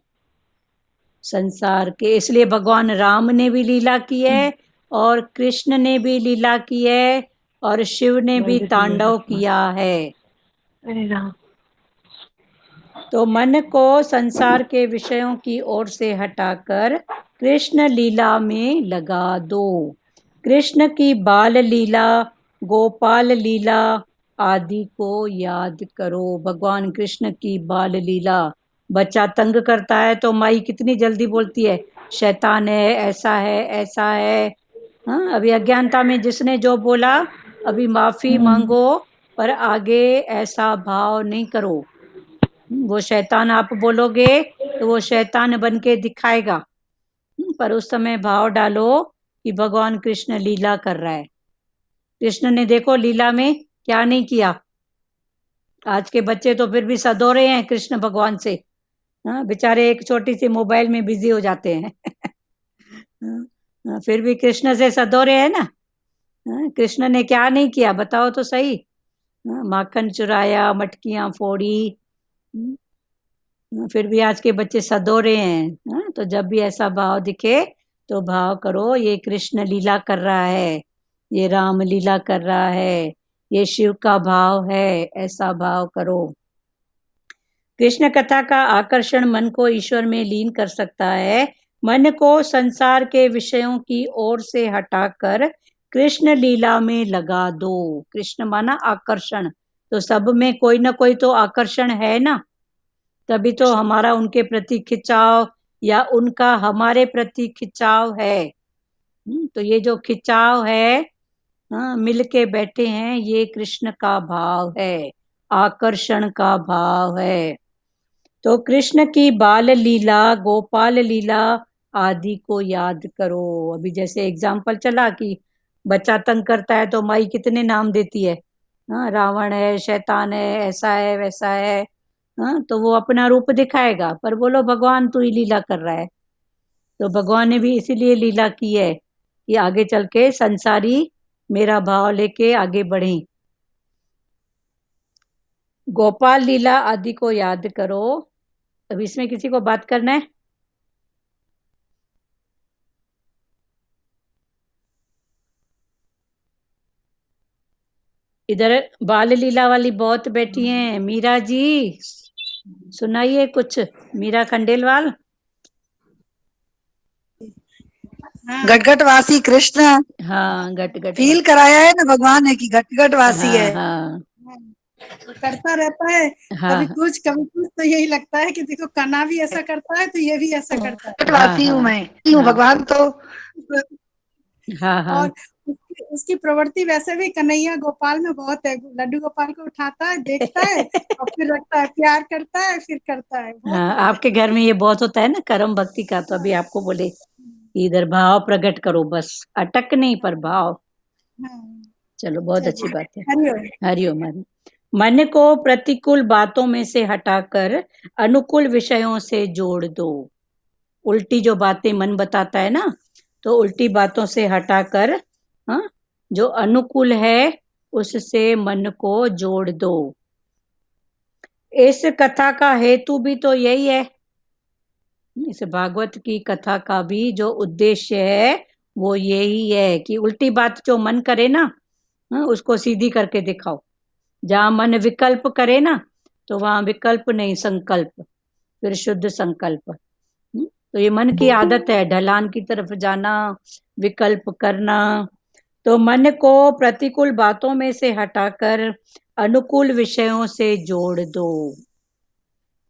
Speaker 1: संसार के, इसलिए भगवान राम ने भी लीला की है और कृष्ण ने भी लीला की है और शिव ने भी तांडव किया है। तो मन को संसार के विषयों की ओर से हटाकर कृष्ण लीला में लगा दो। कृष्ण की बाल लीला, गोपाल लीला आदि को याद करो। भगवान कृष्ण की बाल लीला। बच्चा तंग करता है तो माई कितनी जल्दी बोलती है, शैतान है, ऐसा है, ऐसा है। हाँ, अभी अज्ञानता में जिसने जो बोला, अभी माफी मांगो, पर आगे ऐसा भाव नहीं करो। वो शैतान आप बोलोगे तो वो शैतान बन के दिखाएगा, पर उस समय भाव डालो कि भगवान कृष्ण लीला कर रहा है। कृष्ण ने देखो लीला में क्या नहीं किया। आज के बच्चे तो फिर भी सदो रहे हैं कृष्ण भगवान से। हाँ, बेचारे एक छोटी सी मोबाइल में बिजी हो जाते हैं। फिर भी कृष्ण से सदो रहे हैं ना। कृष्ण ने क्या नहीं किया बताओ तो सही। माखन चुराया, मटकियां फोड़ी, फिर भी आज के बच्चे सदो रहे हैं। तो जब भी ऐसा भाव दिखे तो भाव करो ये कृष्ण लीला कर रहा है, ये राम लीला कर रहा है, ये शिव का भाव है, ऐसा भाव करो। कृष्ण कथा का आकर्षण मन को ईश्वर में लीन कर सकता है। मन को संसार के विषयों की ओर से हटाकर कृष्ण लीला में लगा दो। कृष्ण माना आकर्षण, तो सब में कोई ना कोई तो आकर्षण है ना, तभी तो हमारा उनके प्रति खिंचाव या उनका हमारे प्रति खिंचाव है। तो ये जो खिंचाव है, हाँ, मिल के बैठे हैं, ये कृष्ण का भाव है, आकर्षण का भाव है। तो कृष्ण की बाल लीला, गोपाल लीला आदि को याद करो। अभी जैसे एग्जाम्पल चला कि बच्चा तंग करता है तो माई कितने नाम देती है। हाँ, रावण है, शैतान है, ऐसा है, वैसा है। हाँ, तो वो अपना रूप दिखाएगा, पर बोलो भगवान तू ही लीला कर रहा है। तो भगवान ने भी इसीलिए लीला की है कि आगे चल के संसारी मेरा भाव लेके आगे बढ़े। गोपाल लीला आदि को याद करो। अब इसमें किसी को बात करना है? इधर बाल लीला वाली बहुत बैठी हैं। मीरा जी सुनाइए कुछ। मीरा खंडेलवाल।
Speaker 5: घटघटवासी कृष्ण
Speaker 1: हाँ, गट गट
Speaker 5: फील कराया है ना भगवान ने कि घटघटवासी
Speaker 1: हाँ
Speaker 5: है।
Speaker 1: हाँ
Speaker 6: तो करता रहता है,
Speaker 1: हाँ
Speaker 6: कभी कुछ तो यही लगता है कि देखो कना भी ऐसा करता है तो ये भी ऐसा करता है।
Speaker 3: घटवासी हूँ मैं, हूँ
Speaker 1: हाँ
Speaker 3: भगवान तो
Speaker 1: हाँ हाँ
Speaker 6: और उसकी प्रवृत्ति वैसे भी कन्हैया गोपाल में बहुत है। लड्डू गोपाल को उठाता है, देखता है और फिर रखता है, प्यार करता है, फिर करता है। बहुत
Speaker 1: हाँ, आपके घर में ये बहुत होता है ना कर्म भक्ति का। तो अभी आपको बोले कि इधर भाव प्रकट करो, बस अटक नहीं पर भाव।
Speaker 6: हाँ,
Speaker 1: चलो, बहुत अच्छी
Speaker 6: चलिए,
Speaker 1: बात है।
Speaker 6: हरिओम।
Speaker 1: हरिओम हरि। मन को प्रतिकूल बातों में से हटाकर अनुकूल विषयों से जोड़ दो। उल्टी जो बातें मन बताता है ना, तो उल्टी बातों से हटाकर, हाँ, जो अनुकूल है उससे मन को जोड़ दो। इस कथा का हेतु भी तो यही है। इस भागवत की कथा का भी जो उद्देश्य है वो यही है कि उल्टी बात जो मन करे ना, उसको सीधी करके दिखाओ। जहां मन विकल्प करे ना, तो वहां विकल्प नहीं संकल्प, फिर शुद्ध संकल्प। तो ये मन की आदत है ढलान की तरफ जाना, विकल्प करना। तो मन को प्रतिकूल बातों में से हटाकर अनुकूल विषयों से जोड़ दो।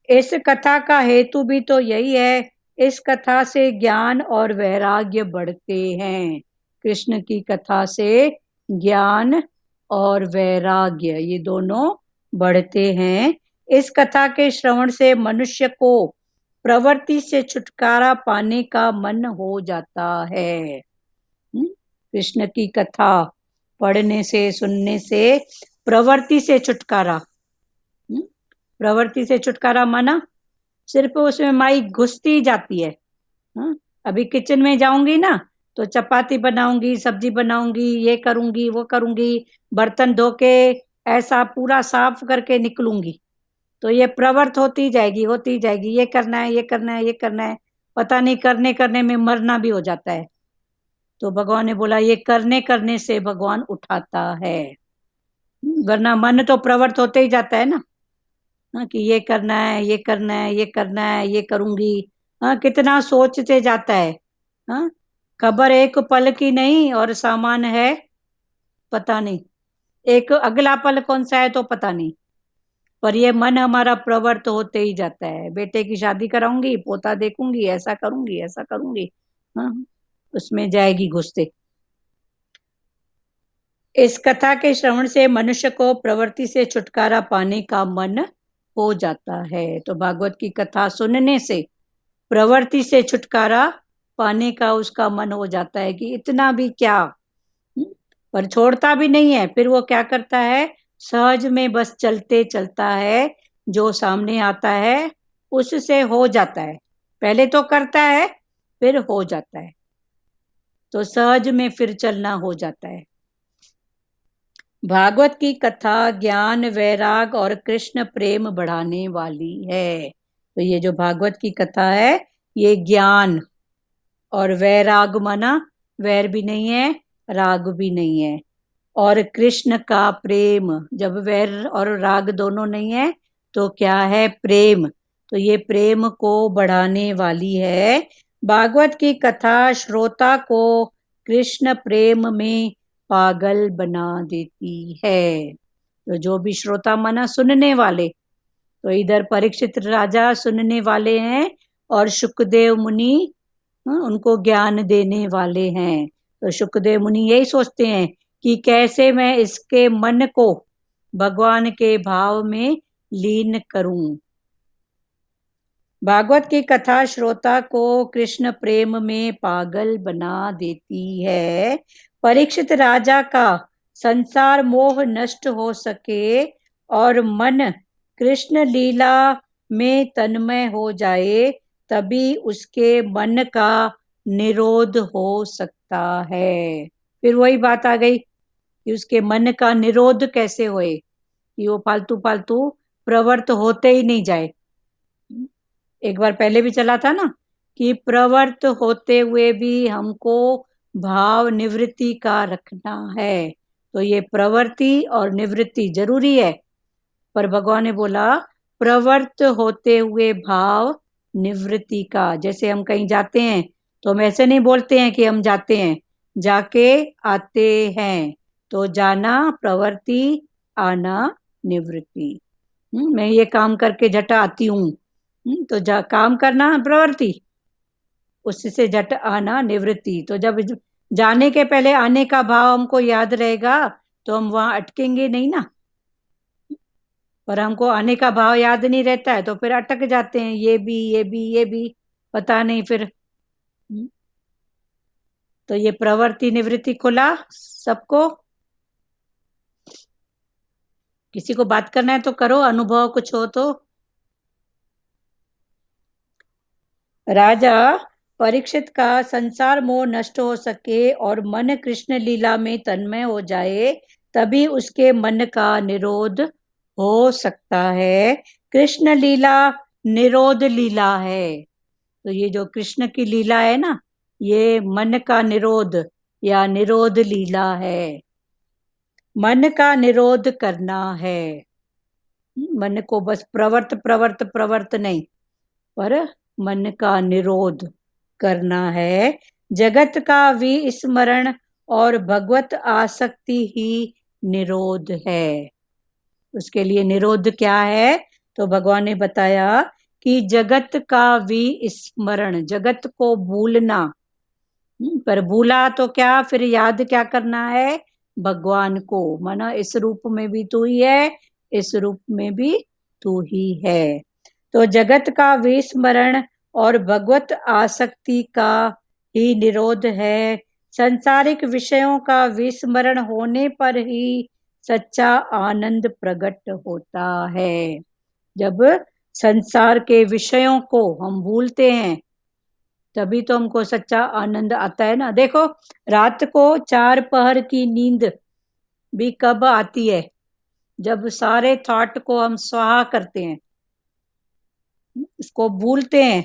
Speaker 1: इस कथा का हेतु भी तो यही है। इस कथा से ज्ञान और वैराग्य बढ़ते हैं। कृष्ण की कथा से ज्ञान और वैराग्य ये दोनों बढ़ते हैं। इस कथा के श्रवण से मनुष्य को प्रवृत्ति से छुटकारा पाने का मन हो जाता है। कृष्ण की कथा पढ़ने से, सुनने से प्रवृत्ति से छुटकारा। प्रवृत्ति से छुटकारा माना सिर्फ उसमें माई घुसती जाती है। अभी किचन में जाऊंगी ना, तो चपाती बनाऊंगी, सब्जी बनाऊंगी, ये करूंगी, वो करूंगी, बर्तन धो के ऐसा पूरा साफ करके निकलूंगी। तो ये प्रवृत्त होती जाएगी, ये करना है, ये करना है, ये करना है। पता नहीं करने करने में मरना भी हो जाता है। तो भगवान ने बोला ये करने करने से भगवान उठाता है, वरना मन तो प्रवृत्त होते ही जाता है ना। हाँ, कि ये करना है, ये करना है, ये करना है, ये करूंगी। हाँ, कितना सोचते जाता है। हाँ, खबर एक पल की नहीं और सामान है पता नहीं, एक अगला पल कौन सा है तो पता नहीं। पर ये मन हमारा प्रवृत्त होते ही जाता है, बेटे की शादी कराऊंगी, पोता देखूंगी, ऐसा करूंगी, ऐसा करूंगी। हाँ, उसमें जाएगी घुसते। इस कथा के श्रवण से मनुष्य को प्रवृत्ति से छुटकारा पाने का मन हो जाता है। तो भागवत की कथा सुनने से प्रवृत्ति से छुटकारा पाने का उसका मन हो जाता है कि इतना भी क्या। पर छोड़ता भी नहीं है। फिर वो क्या करता है, सहज में बस चलते चलता है, जो सामने आता है उससे हो जाता है। पहले तो करता है फिर हो जाता है, तो सहज में फिर चलना हो जाता है। भागवत की कथा ज्ञान, वैराग और कृष्ण प्रेम बढ़ाने वाली है। तो ये जो भागवत की कथा है, ये ज्ञान और वैराग, माना वैर भी नहीं है, राग भी नहीं है, और कृष्ण का प्रेम। जब वैर और राग दोनों नहीं है तो क्या है, प्रेम। तो ये प्रेम को बढ़ाने वाली है। भागवत की कथा श्रोता को कृष्ण प्रेम में पागल बना देती है। तो जो भी श्रोता माना सुनने वाले, तो इधर परीक्षित राजा सुनने वाले हैं और सुखदेव मुनि उनको ज्ञान देने वाले हैं। तो सुखदेव मुनि यही सोचते हैं कि कैसे मैं इसके मन को भगवान के भाव में लीन करूं। भागवत की कथा श्रोता को कृष्ण प्रेम में पागल बना देती है। परीक्षित राजा का संसार मोह नष्ट हो सके और मन कृष्ण लीला में तन्मय हो जाए, तभी उसके मन का निरोध हो सकता है। फिर वही बात आ गई कि उसके मन का निरोध कैसे होए, कि वो फालतू फालतू प्रवृत्त होते ही नहीं जाए। एक बार पहले भी चला था ना कि प्रवृत्त होते हुए भी हमको भाव निवृत्ति का रखना है। तो ये प्रवृत्ति और निवृत्ति जरूरी है। पर भगवान ने बोला प्रवृत्त होते हुए भाव निवृत्ति का। जैसे हम कहीं जाते हैं तो हम ऐसे नहीं बोलते हैं कि हम जाते हैं, जाके आते हैं। तो जाना प्रवृत्ति, आना निवृत्ति। मैं ये काम करके झट आती हूँ, तो काम करना प्रवृत्ति, उससे झट आना निवृत्ति। तो जब जाने के पहले आने का भाव हमको याद रहेगा तो हम वहां अटकेंगे नहीं ना। पर हमको आने का भाव याद नहीं रहता है तो फिर अटक जाते हैं, ये भी ये भी ये भी पता नहीं फिर। तो ये प्रवृत्ति निवृत्ति खुला सबको। किसी को बात करना है तो करो, अनुभव कुछ हो तो। राजा परीक्षित का संसार मोह नष्ट हो सके और मन कृष्ण लीला में तन्मय हो जाए, तभी उसके मन का निरोध हो सकता है। कृष्ण लीला निरोध लीला है। तो ये जो कृष्ण की लीला है ना, ये मन का निरोध या निरोध लीला है। मन का निरोध करना है। मन को बस प्रवर्त प्रवर्त प्रवर्त नहीं, पर मन का निरोध करना है। जगत का विस्मरण और भगवत आसक्ति ही निरोध है। उसके लिए निरोध क्या है, तो भगवान ने बताया कि जगत का विस्मरण, जगत को भूलना। पर भूला तो क्या, फिर याद क्या करना है, भगवान को। माना इस रूप में भी तू ही है, इस रूप में भी तू ही है। तो जगत का विस्मरण और भगवत आसक्ति का ही निरोध है। संसारिक विषयों का विस्मरण होने पर ही सच्चा आनंद प्रकट होता है। जब संसार के विषयों को हम भूलते हैं तभी तो हमको सच्चा आनंद आता है ना। देखो, रात को 4 पहर की नींद भी कब आती है, जब सारे थॉट को हम स्वाहा करते हैं, उसको भूलते हैं,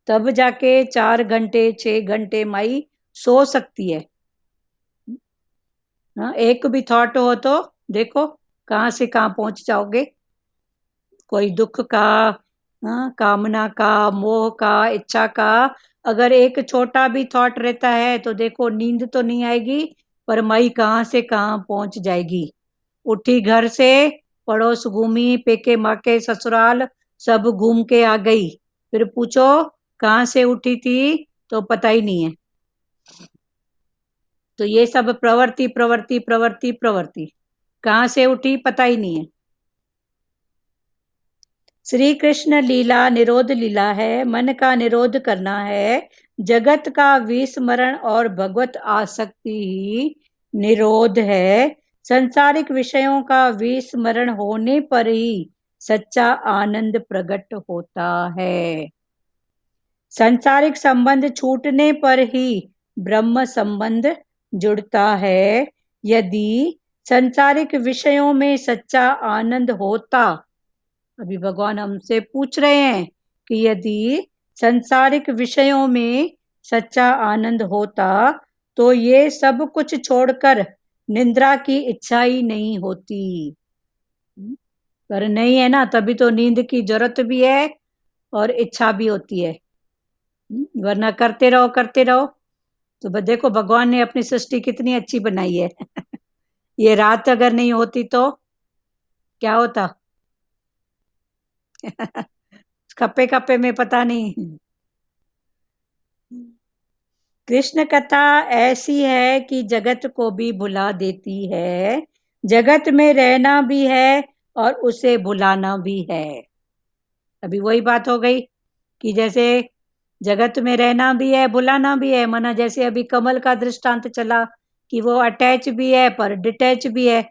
Speaker 1: तब जाके 4 घंटे 6 घंटे माई सो सकती है। हाँ, एक भी थॉट हो तो देखो कहाँ से कहाँ पहुंच जाओगे। कोई दुख का, कामना का, मोह का, इच्छा का अगर एक छोटा भी थॉट रहता है तो देखो नींद तो नहीं आएगी, पर मई कहाँ से कहाँ पहुंच जाएगी। उठी घर से, पड़ोस घूमी, पेके माके ससुराल सब घूम के आ गई, फिर पूछो कहाँ से उठी थी तो पता ही नहीं है। तो ये सब प्रवृत्ति प्रवृत्ति प्रवृत्ति प्रवृत्ति, कहाँ से उठी पता ही नहीं है। श्री कृष्ण लीला निरोध लीला है, मन का निरोध करना है। जगत का विस्मरण और भगवत आसक्ति ही निरोध है। संसारिक विषयों का विस्मरण होने पर ही सच्चा आनंद प्रकट होता है। संसारिक संबंध छूटने पर ही ब्रह्म संबंध जुड़ता है। यदि संसारिक विषयों में सच्चा आनंद होता, अभी भगवान हमसे पूछ रहे हैं कि यदि संसारिक विषयों में सच्चा आनंद होता तो ये सब कुछ छोड़कर निद्रा की इच्छा ही नहीं होती। पर नहीं है ना, तभी तो नींद की जरूरत भी है और इच्छा भी होती है। वरना करते रहो तो देखो भगवान ने अपनी सृष्टि कितनी अच्छी बनाई है। ये रात अगर नहीं होती तो क्या होता? कप्पे कप्पे में पता नहीं। कृष्ण कथा ऐसी है कि जगत को भी भुला देती है। जगत में रहना भी है और उसे भुलाना भी है। अभी वही बात हो गई कि जैसे जगत में रहना भी है, भुलाना भी है। माना जैसे अभी कमल का दृष्टांत चला कि वो अटैच भी है पर डिटैच भी है,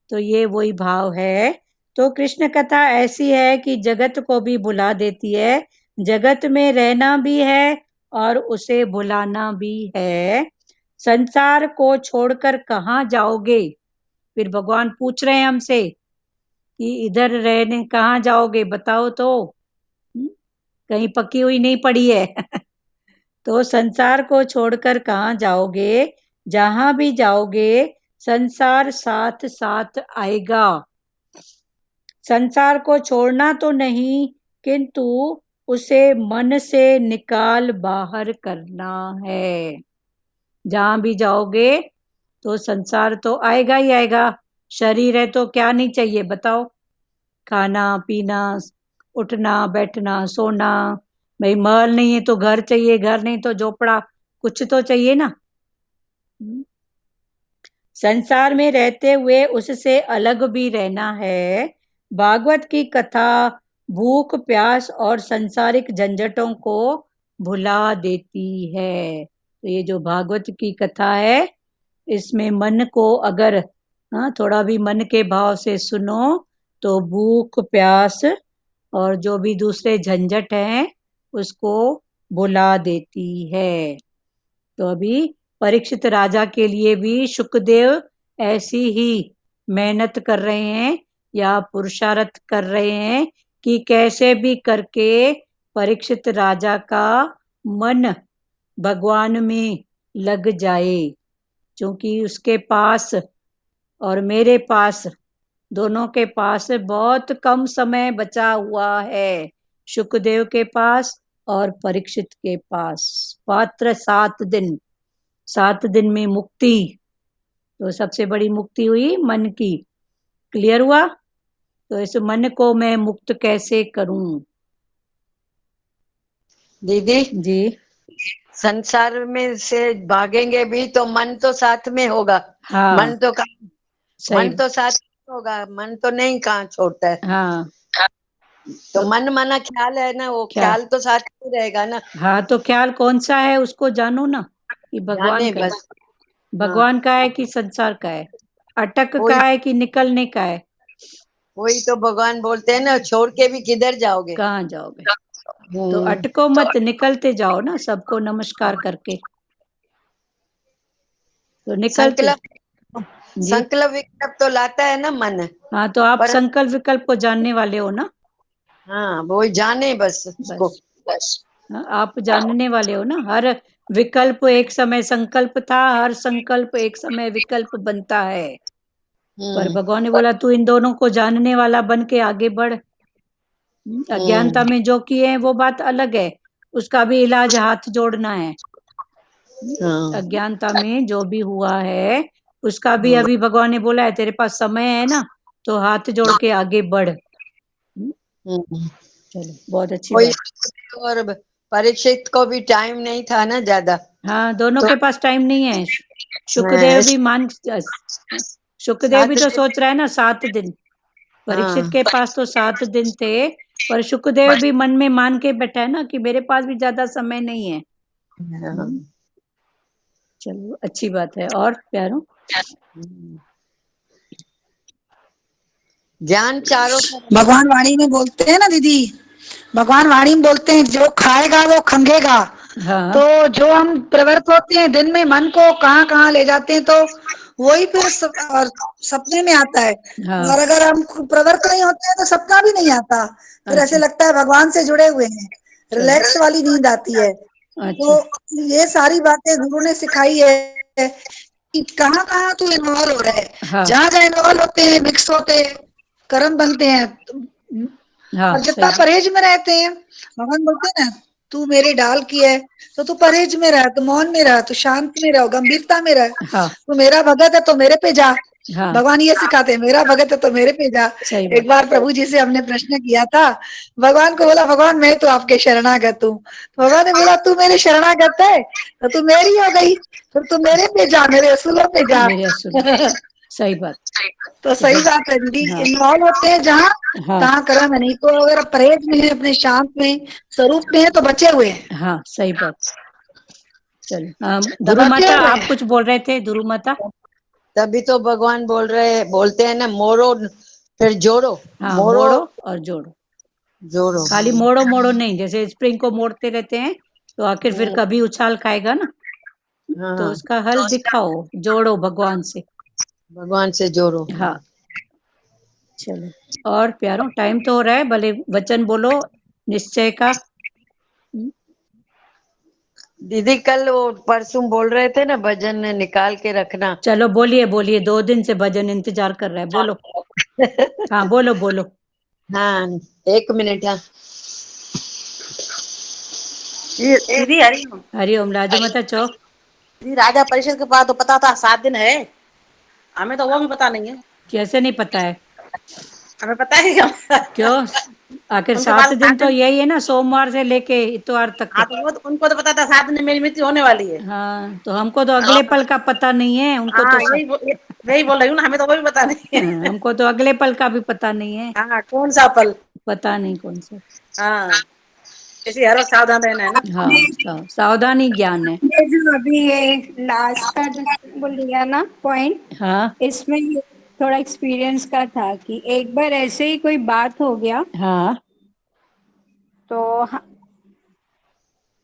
Speaker 1: तो ये वही भाव है। तो कृष्ण कथा ऐसी है कि जगत को भी भुला देती है। जगत में रहना भी है और उसे भुलाना भी है। संसार को छोड़कर कहाँ जाओगे? फिर भगवान पूछ रहे हैं हमसे कि इधर रहने कहाँ जाओगे बताओ तो, कहीं पक्की हुई नहीं पड़ी है। तो संसार को छोड़कर कहाँ जाओगे? जहां भी जाओगे संसार साथ साथ आएगा। संसार को छोड़ना तो नहीं, किंतु उसे मन से निकाल बाहर करना है। जहां भी जाओगे तो संसार तो आएगा ही आएगा। शरीर है तो क्या नहीं चाहिए बताओ? खाना पीना, उठना बैठना सोना। भाई महल नहीं है तो घर चाहिए, घर नहीं तो झोपड़ा, कुछ तो चाहिए ना। संसार में रहते हुए उससे अलग भी रहना है। भागवत की कथा भूख प्यास और संसारिक झंझटों को भुला देती है। तो ये जो भागवत की कथा है इसमें मन को अगर थोड़ा भी मन के भाव से सुनो तो भूख प्यास और जो भी दूसरे झंझट हैं उसको भुला देती है। तो अभी परीक्षित राजा के लिए भी शुकदेव ऐसी ही मेहनत कर रहे हैं या पुरुषार्थ कर रहे हैं कि कैसे भी करके परीक्षित राजा का मन भगवान में लग जाए। क्योंकि उसके पास और मेरे पास, दोनों के पास बहुत कम समय बचा हुआ है। शुकदेव के पास और परीक्षित के पास मात्र 7 दिन। 7 दिन में मुक्ति, तो सबसे बड़ी मुक्ति हुई मन की। क्लियर हुआ? तो इस मन को मैं मुक्त कैसे करूं?
Speaker 4: दीदी
Speaker 1: जी
Speaker 4: संसार में से भागेंगे भी तो मन तो साथ में होगा।
Speaker 1: हाँ
Speaker 4: मन तो
Speaker 1: सही।
Speaker 4: मन तो साथ में होगा, मन तो नहीं कहाँ छोड़ता है।
Speaker 1: हाँ
Speaker 4: तो मन माना ख्याल है ना, वो ख्याल तो साथ में रहेगा ना।
Speaker 1: हाँ तो ख्याल कौन सा है उसको जानो ना, कि भगवान
Speaker 4: जाने
Speaker 1: का है।
Speaker 4: बस।
Speaker 1: भगवान का है कि संसार का है? अटक
Speaker 4: वही
Speaker 1: का है कि निकलने का है?
Speaker 4: वही तो भगवान बोलते हैं ना, छोड़ के भी किधर जाओगे।
Speaker 1: कहाँ जाओगे? तो अटको मत, निकलते जाओ ना सबको नमस्कार करके। तो निकलते जी।
Speaker 4: संकल्प विकल्प तो लाता है ना मन।
Speaker 1: हाँ तो आप
Speaker 4: पर
Speaker 1: संकल्प विकल्प को जानने वाले हो ना?
Speaker 4: हाँ वो जाने बस उसको।
Speaker 1: बस आप जानने वाले हो ना। हर विकल्प एक समय संकल्प था, हर संकल्प एक समय विकल्प बनता है। पर भगवान ने बोला तू इन दोनों को जानने वाला बन के आगे बढ़। अज्ञानता में जो किए हैं वो बात अलग है, उसका भी इलाज हाथ जोड़ना है।
Speaker 4: हाँ
Speaker 1: अज्ञानता में जो भी हुआ है उसका भी अभी भगवान ने बोला है तेरे पास समय है ना, तो हाथ जोड़ के आगे बढ़। चलो बहुत अच्छी
Speaker 4: कोई
Speaker 1: बात।
Speaker 4: और परीक्षित को भी टाइम नहीं था ना ज्यादा।
Speaker 1: हाँ, दोनों
Speaker 4: तो
Speaker 1: के पास टाइम नहीं है। शुक्रदेव भी शुक्रदेव भी तो सोच रहा है ना 7 दिन। परीक्षित के पास तो 7 दिन थे, पर शुक्रदेव भी मन में मान के बैठा है ना कि मेरे पास भी ज्यादा समय नहीं है। चलो अच्छी बात है। और प्यारों,
Speaker 4: ज्ञान चारों
Speaker 5: भगवान वाणी में बोलते हैं ना दीदी, भगवान वाणी में बोलते हैं जो खाएगा वो खंगेगा।
Speaker 1: हाँ
Speaker 5: तो जो हम प्रवृत्त होते हैं दिन में मन को कहाँ कहाँ ले जाते हैं, तो वही फिर और सपने में आता है।
Speaker 1: हाँ
Speaker 5: और अगर हम प्रवृत्त नहीं होते हैं तो सपना भी नहीं आता, फिर ऐसे
Speaker 1: अच्छा
Speaker 5: लगता है भगवान से जुड़े हुए हैं,
Speaker 1: चलो
Speaker 5: रिलैक्स वाली नींद आती है।
Speaker 1: अच्छा
Speaker 5: तो ये सारी बातें गुरु ने सिखाई है कि कहाँ कहाँ तू इन्वॉल्व हो रहा है,
Speaker 1: हाँ
Speaker 5: जहाँ जहाँ इन्वॉल्व होते हैं मिक्स होते हैं, कर्म बनते हैं।
Speaker 1: हाँ
Speaker 5: और
Speaker 1: सही
Speaker 5: जितना परहेज में रहते हैं, भगवान बोलते हैं ना तू मेरे डाल की है, तो तू परहेज में रह, तू मौन में रह, तू शांत में रहो, गंभीरता में रह।
Speaker 1: हाँ
Speaker 5: तू मेरा भगत है तो मेरे पे जा।
Speaker 1: हाँ
Speaker 5: भगवान ये सिखाते हैं, मेरा भगत है तो मेरे पे जा।
Speaker 1: सही
Speaker 5: एक
Speaker 1: बात।
Speaker 5: बार प्रभु जी से हमने प्रश्न किया था, भगवान को बोला भगवान मैं तो आपके शरणागत हूँ। तो भगवान ने बोला तू मेरे शरणागत है तो तू मेरी हो गई, तो तू मेरे पे जा, मेरे असूलों पे जा।
Speaker 1: मेरे असुर, सही बात।
Speaker 5: तो सही बात है दीदी,
Speaker 1: हाँ
Speaker 5: इन्वॉल्व होते हैं जहाँ
Speaker 1: हाँ
Speaker 5: तहाँ कर्म है, नहीं तो अगर परहेज में है, अपने शांत में स्वरूप में है तो बचे हुए हैं।
Speaker 1: हाँ सही बात। चलो
Speaker 5: तो
Speaker 1: ध्रुव
Speaker 5: बचे
Speaker 1: माता
Speaker 5: हुए
Speaker 1: आप
Speaker 5: हैं।
Speaker 1: कुछ बोल रहे थे, ध्रुव माता।
Speaker 4: तभी तो भगवान बोलते हैं ना, मोड़ो फिर जोड़ो,
Speaker 1: हाँ
Speaker 4: मोड़ो
Speaker 1: मोड़ो और जोड़ो,
Speaker 4: जोड़ो।
Speaker 1: खाली मोड़ो मोड़ो नहीं, जैसे स्प्रिंग को मोड़ते रहते हैं तो आखिर फिर कभी उछाल खाएगा ना, तो
Speaker 4: हाँ
Speaker 1: उसका हल दिखाओ, जोड़ो भगवान से।
Speaker 4: भगवान से जोड़ो।
Speaker 1: हाँ चलो। और प्यारों टाइम तो हो रहा है, भले वचन बोलो निश्चय का।
Speaker 4: दीदी कल वो परसों बोल रहे थे ना भजन निकाल के रखना।
Speaker 1: चलो बोलिए बोलिए, 2 दिन से भजन इंतजार कर रहा है, बोलो। हाँ बोलो बोलो।
Speaker 4: हाँ 1 मिनट। हाँ
Speaker 7: दीदी हरिओम।
Speaker 1: हरिओम राजू माता चो।
Speaker 7: दीदी राजा परिषद के पास तो पता था 7 दिन है, हमें तो वो भी पता नहीं है।
Speaker 1: कैसे नहीं पता है?
Speaker 7: हमें पता ही नहीं।
Speaker 1: क्यों? आखिर
Speaker 7: उनके पास
Speaker 1: 7 दिन
Speaker 7: 7
Speaker 1: तो
Speaker 7: दिन।
Speaker 1: यही है ना, सोमवार से लेके इतवार तक।
Speaker 7: हाँ तो वो उनको तो पता था 7 दिन में मेरी मृत्यु होने वाली है।
Speaker 1: हाँ तो हमको तो अगले पल का पता नहीं है, उनको तो
Speaker 7: हाँ यही बोल रही हूँ ना, हमें तो वो भी पता नहीं है।
Speaker 1: हमको तो अगले पल का भी पता नहीं है,
Speaker 7: हाँ कौन सा पल।
Speaker 1: पता नहीं कौन सा।
Speaker 7: हाँ इसलिए हर वक्त सावधान रहना है ना।
Speaker 1: हाँ सावधानी ज्ञान है।
Speaker 2: ये जो अभी ये लास्ट का जो बोल दिया ना पॉइंट,
Speaker 1: हाँ
Speaker 2: इसमें ये थोड़ा एक्सपीरियंस का था कि एक बार ऐसे ही कोई बात हो गया।
Speaker 1: हाँ
Speaker 2: तो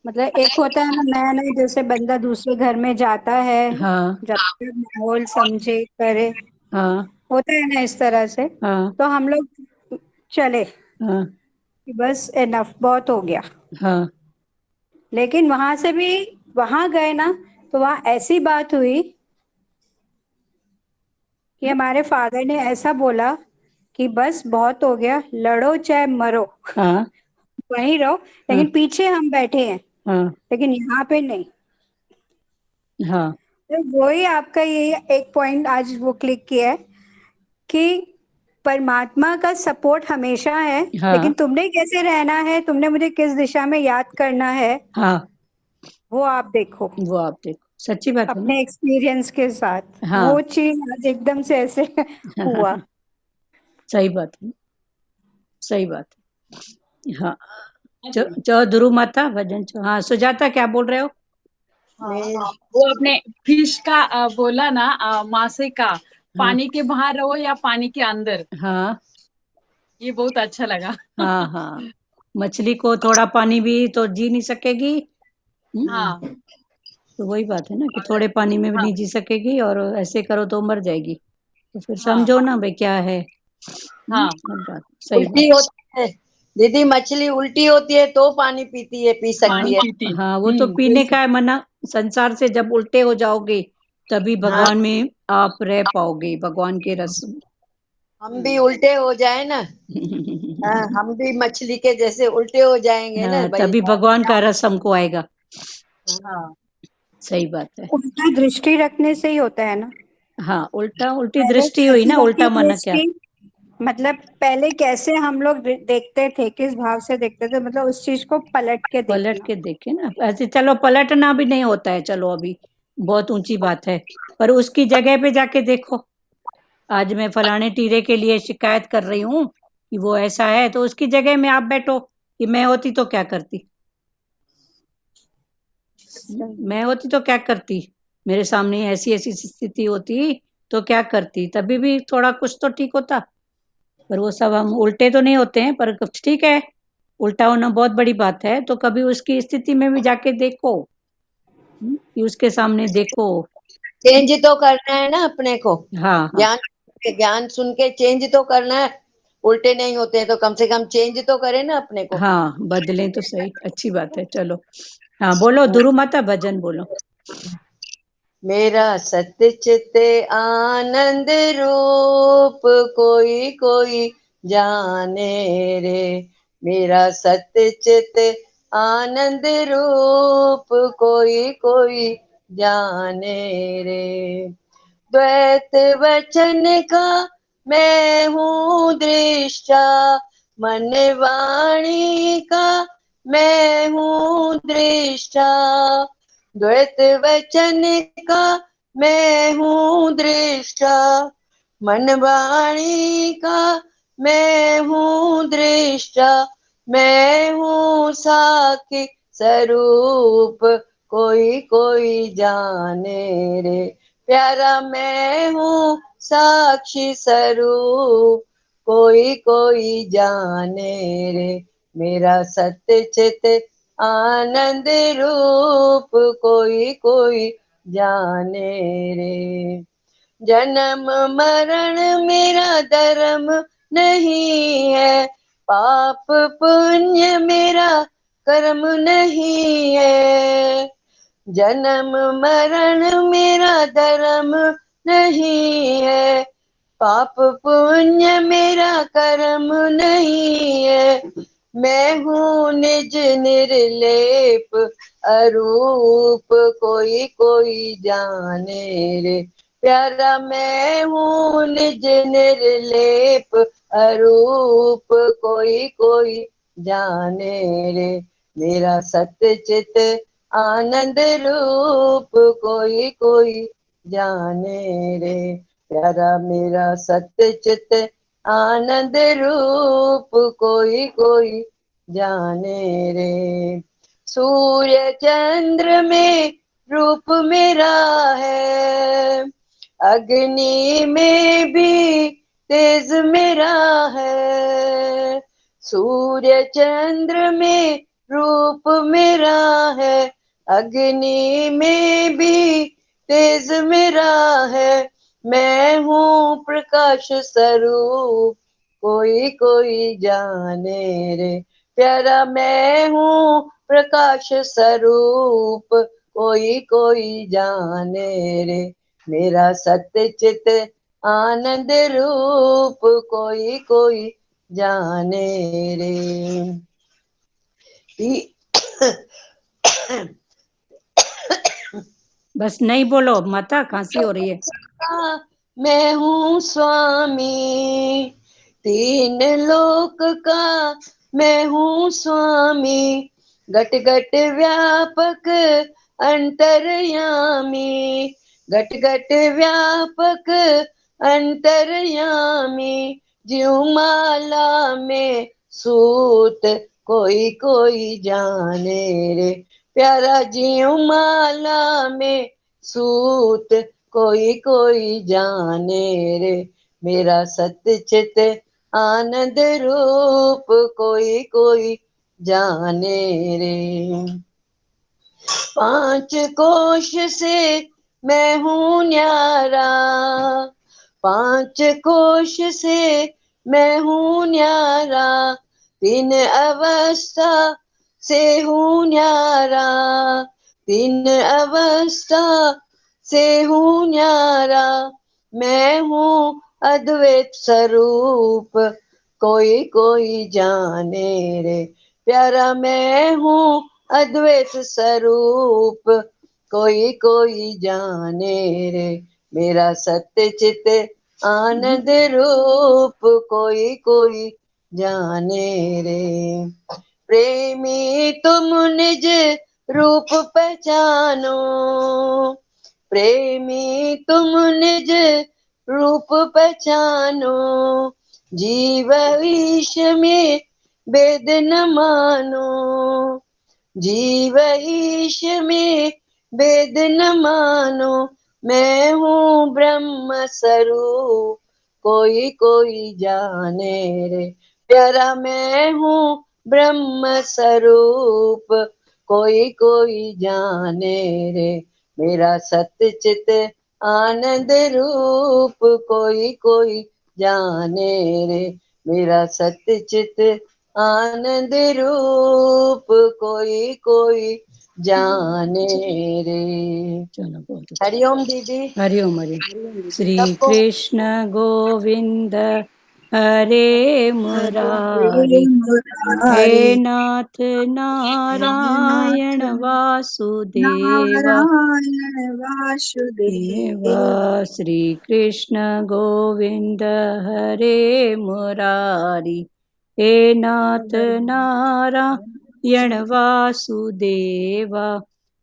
Speaker 2: मतलब एक होता है ना नया नया, जैसे बंदा दूसरे घर में जाता है,
Speaker 1: हाँ
Speaker 2: जब तक माहौल समझे करे,
Speaker 1: हाँ
Speaker 2: होता है ना इस तरह से।
Speaker 1: हाँ
Speaker 2: तो हम लोग चले
Speaker 1: हाँ
Speaker 2: कि बस एनफ, बहुत हो गया।
Speaker 1: हाँ
Speaker 2: लेकिन वहां से भी वहां गए ना, तो वहां ऐसी बात हुई कि हमारे फादर ने ऐसा बोला कि बस बहुत हो गया, लड़ो चाहे मरो,
Speaker 1: हाँ
Speaker 2: वहीं रहो,
Speaker 1: हाँ
Speaker 2: लेकिन पीछे हम बैठे हैं,
Speaker 1: हाँ
Speaker 2: लेकिन यहाँ पे नहीं।
Speaker 1: हाँ
Speaker 2: तो वही आपका ये एक पॉइंट आज वो क्लिक किया है कि परमात्मा का सपोर्ट हमेशा है, लेकिन
Speaker 1: हाँ
Speaker 2: तुमने कैसे रहना है, तुमने मुझे किस दिशा में याद करना है,
Speaker 1: हाँ
Speaker 2: वो आप देखो
Speaker 1: वो आप देखो, सच्ची बात है ना।
Speaker 2: अपने एक्सपीरियंस के साथ।
Speaker 1: हाँ
Speaker 2: वो चीज आज एकदम से ऐसे हुआ।
Speaker 1: सही बात है, सही बात है। हाँ जो ध्रुव माता भजन चो। हाँ सुजाता क्या बोल रहे हो?
Speaker 8: वो अपने फिश का बोला ना, मासे का,
Speaker 1: हाँ
Speaker 8: पानी के बाहर रहो या पानी के अंदर,
Speaker 1: हाँ
Speaker 8: ये बहुत अच्छा लगा।
Speaker 1: हाँ हाँ, मछली को थोड़ा पानी भी तो जी नहीं सकेगी।
Speaker 8: हाँ
Speaker 1: तो वही बात है ना कि थोड़े पानी में भी
Speaker 8: हाँ
Speaker 1: नहीं जी सकेगी, और ऐसे करो तो मर जाएगी। तो फिर
Speaker 8: हाँ
Speaker 1: समझो ना भाई क्या है।
Speaker 8: हाँ
Speaker 1: सब बात सही
Speaker 4: उल्टी
Speaker 1: बात।
Speaker 4: होती है दीदी, मछली उल्टी होती है तो पानी पीती है, पी
Speaker 1: हाँ
Speaker 4: सकती है।
Speaker 8: पीती।
Speaker 1: हाँ वो तो पीने
Speaker 8: जैसे
Speaker 1: का है मना। संसार से जब उल्टे हो जाओगे तभी
Speaker 4: हाँ
Speaker 1: भगवान में आप रह पाओगे, भगवान के रस में।
Speaker 4: हम भी उल्टे हो जाए ना हाँ, हम भी मछली के जैसे उल्टे हो जाएंगे ना
Speaker 1: हाँ,
Speaker 4: भाई।
Speaker 1: तभी भगवान का रस हमको आएगा।
Speaker 4: हाँ,
Speaker 1: सही बात है।
Speaker 2: उल्टा दृष्टि रखने से ही होता है ना।
Speaker 1: हाँ, उल्टी
Speaker 2: पहले
Speaker 1: दृष्टि हुई ना,
Speaker 2: सखियों की
Speaker 1: उल्टा माना क्या?
Speaker 2: दृष्टि, मतलब पहले कैसे हम लोग देखते थे, किस भाव से देखते थे, मतलब उस चीज को पलट के
Speaker 1: पलट
Speaker 2: देखना।
Speaker 1: के देखे ना, ऐसे चलो पलटना भी नहीं होता है, चलो अभी बहुत ऊंची बात है, पर उसकी जगह पे जाके देखो। आज मैं फलाने टीरे के लिए शिकायत कर रही हूँ कि वो ऐसा है, तो उसकी जगह में आप बैठो कि मैं होती तो क्या करती। मैं होती तो क्या करती, मेरे सामने ऐसी ऐसी स्थिति होती तो क्या करती, तभी भी थोड़ा कुछ तो ठीक होता। पर वो सब हम उल्टे तो नहीं होते हैं, पर ठीक है, उल्टा होना बहुत बड़ी बात है, तो कभी उसकी स्थिति में भी जाके देखो, कि उसके सामने देखो।
Speaker 4: चेंज तो करना है ना अपने को।
Speaker 1: हाँ हाँ
Speaker 4: ज्ञान सुन के चेंज तो करना है। उल्टे नहीं होते तो कम से कम चेंज तो करे ना अपने को।
Speaker 1: हाँ, बदलें तो सही, अच्छी बात है। चलो हाँ, बोलो दुरु माता, भजन बोलो।
Speaker 4: मेरा सत्य चित आनंद रूप कोई कोई जाने रे। मेरा सत्य चित आनंद रूप कोई कोई जाने रे। द्वैत वचन का मैं हूँ दृष्टा, मन वाणी का मैं हूँ दृष्टा। द्वैत वचन का मैं हूँ दृष्टा, मन वाणी का मैं हूँ दृष्टा। मैं हूँ साक्षी स्वरूप कोई कोई जाने रे। प्यारा मैं हूँ साक्षी स्वरूप कोई कोई जाने रे। मेरा सत्य चित आनंद रूप कोई कोई जाने रे। जन्म मरण मेरा धर्म नहीं है, पाप पुण्य मेरा कर्म नहीं है। जन्म मरण मेरा धर्म नहीं है, पाप पुण्य मेरा कर्म नहीं है। मैं हूँ निज निर्लेप अरूप कोई कोई जाने रे। प्यारा मैं हूँ निज निर्लेप अरूप कोई कोई जाने रे। मेरा सत्य चित आनंद रूप कोई कोई जाने रे। प्यारा मेरा सत्य चित आनंद रूप कोई कोई जाने रे। सूर्य चंद्र में रूप मेरा है, अग्नि में भी तेज मेरा है। सूर्य चंद्र में रूप मेरा है, अग्नि में भी तेज मेरा है। मैं हूँ प्रकाश स्वरूप कोई कोई जाने रे। प्यारा मैं हूँ प्रकाश स्वरूप कोई कोई जाने रे। मेरा सत्य चित आनंद रूप कोई कोई जाने रे।
Speaker 1: बस नहीं बोलो माता, खांसी हो रही है।
Speaker 4: मैं हूँ स्वामी तीन लोक का, मैं हूँ स्वामी घट घट व्यापक अंतर्यामी। घट घट व्यापक अंतर्यामी। ज्यों माला में सूत कोई कोई जाने रे। प्यारा ज्यों माला में सूत कोई कोई जाने रे। मेरा सत्य चित आनंद रूप कोई कोई जाने रे। पांच कोश से मैं हूँ न्यारा, पांच कोश से मैं हूँ न्यारा। तीन अवस्था से हूँ न्यारा, तीन अवस्था से हूँ न्यारा। मैं हूँ अद्वैत स्वरूप कोई कोई जाने रे। प्यारा मैं हूँ अद्वैत स्वरूप, कोई कोई जाने रे। मेरा सत्य चित आनंद रूप, कोई कोई जाने रे। प्रेमी तुम निज रूप पहचानो, प्रेमी तुम निज रूप पहचानो। जीव ईश में भेद न मानो, जीव ईश में भेद न मानो। मैं हूँ ब्रह्म स्वरूप, कोई कोई जाने रे। प्यारा मैं हूँ ब्रह्म स्वरूप, कोई कोई जाने रे। मेरा सत्य चित आनंद रूप, कोई कोई जाने रे। मेरा सत्य चित आनंद रूप, कोई कोई जाने रे।
Speaker 1: चलो बहुत अच्छा।
Speaker 4: हरिओम दीदी।
Speaker 1: हरिओम हरिओम।
Speaker 4: हरिओम दीदी।
Speaker 1: श्री
Speaker 4: सबको
Speaker 1: कृष्ण गोविंद हरे मुरारी, हे नाथ नारायण वासुदेवा,
Speaker 2: नारायण वासुदेव।
Speaker 1: देवा। श्री कृष्ण गोविंद हरे मुरारी, हे नाथ नारायण वासुदेवा।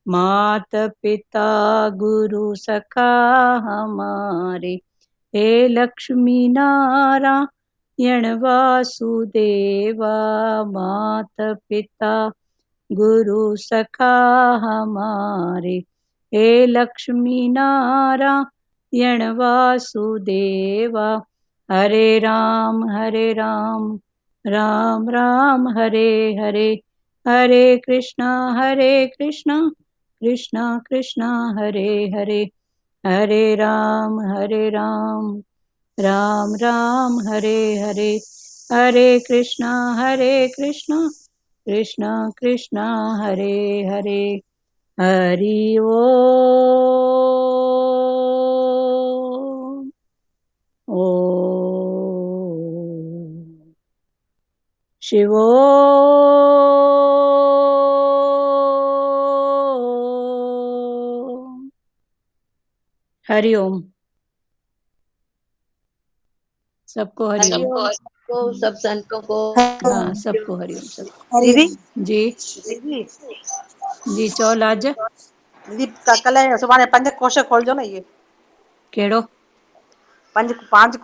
Speaker 1: मात पिता गुरु सखा हमारे, हे लक्ष्मी नारायण वासुदेवा। मात पिता गुरु सखा हमारे, हे लक्ष्मी नारायण वासुदेवा। हरे राम राम राम हरे हरे, हरे कृष्णा कृष्णा कृष्णा हरे हरे, हरे राम राम राम हरे हरे, हरे कृष्णा कृष्णा कृष्णा हरे हरे। हरि ओम। ओम शिवोम। हरिओम। सबको हरिओम।
Speaker 4: हरिओम सबको, सब संतों को।
Speaker 1: हाँ सबको हरिओम सबको।
Speaker 7: दीदी
Speaker 1: जी
Speaker 7: दीदी
Speaker 1: जी चौल आज
Speaker 7: दीदी कल सुबह 5 कोश खोल जो ना ये
Speaker 1: केड़ो
Speaker 7: 5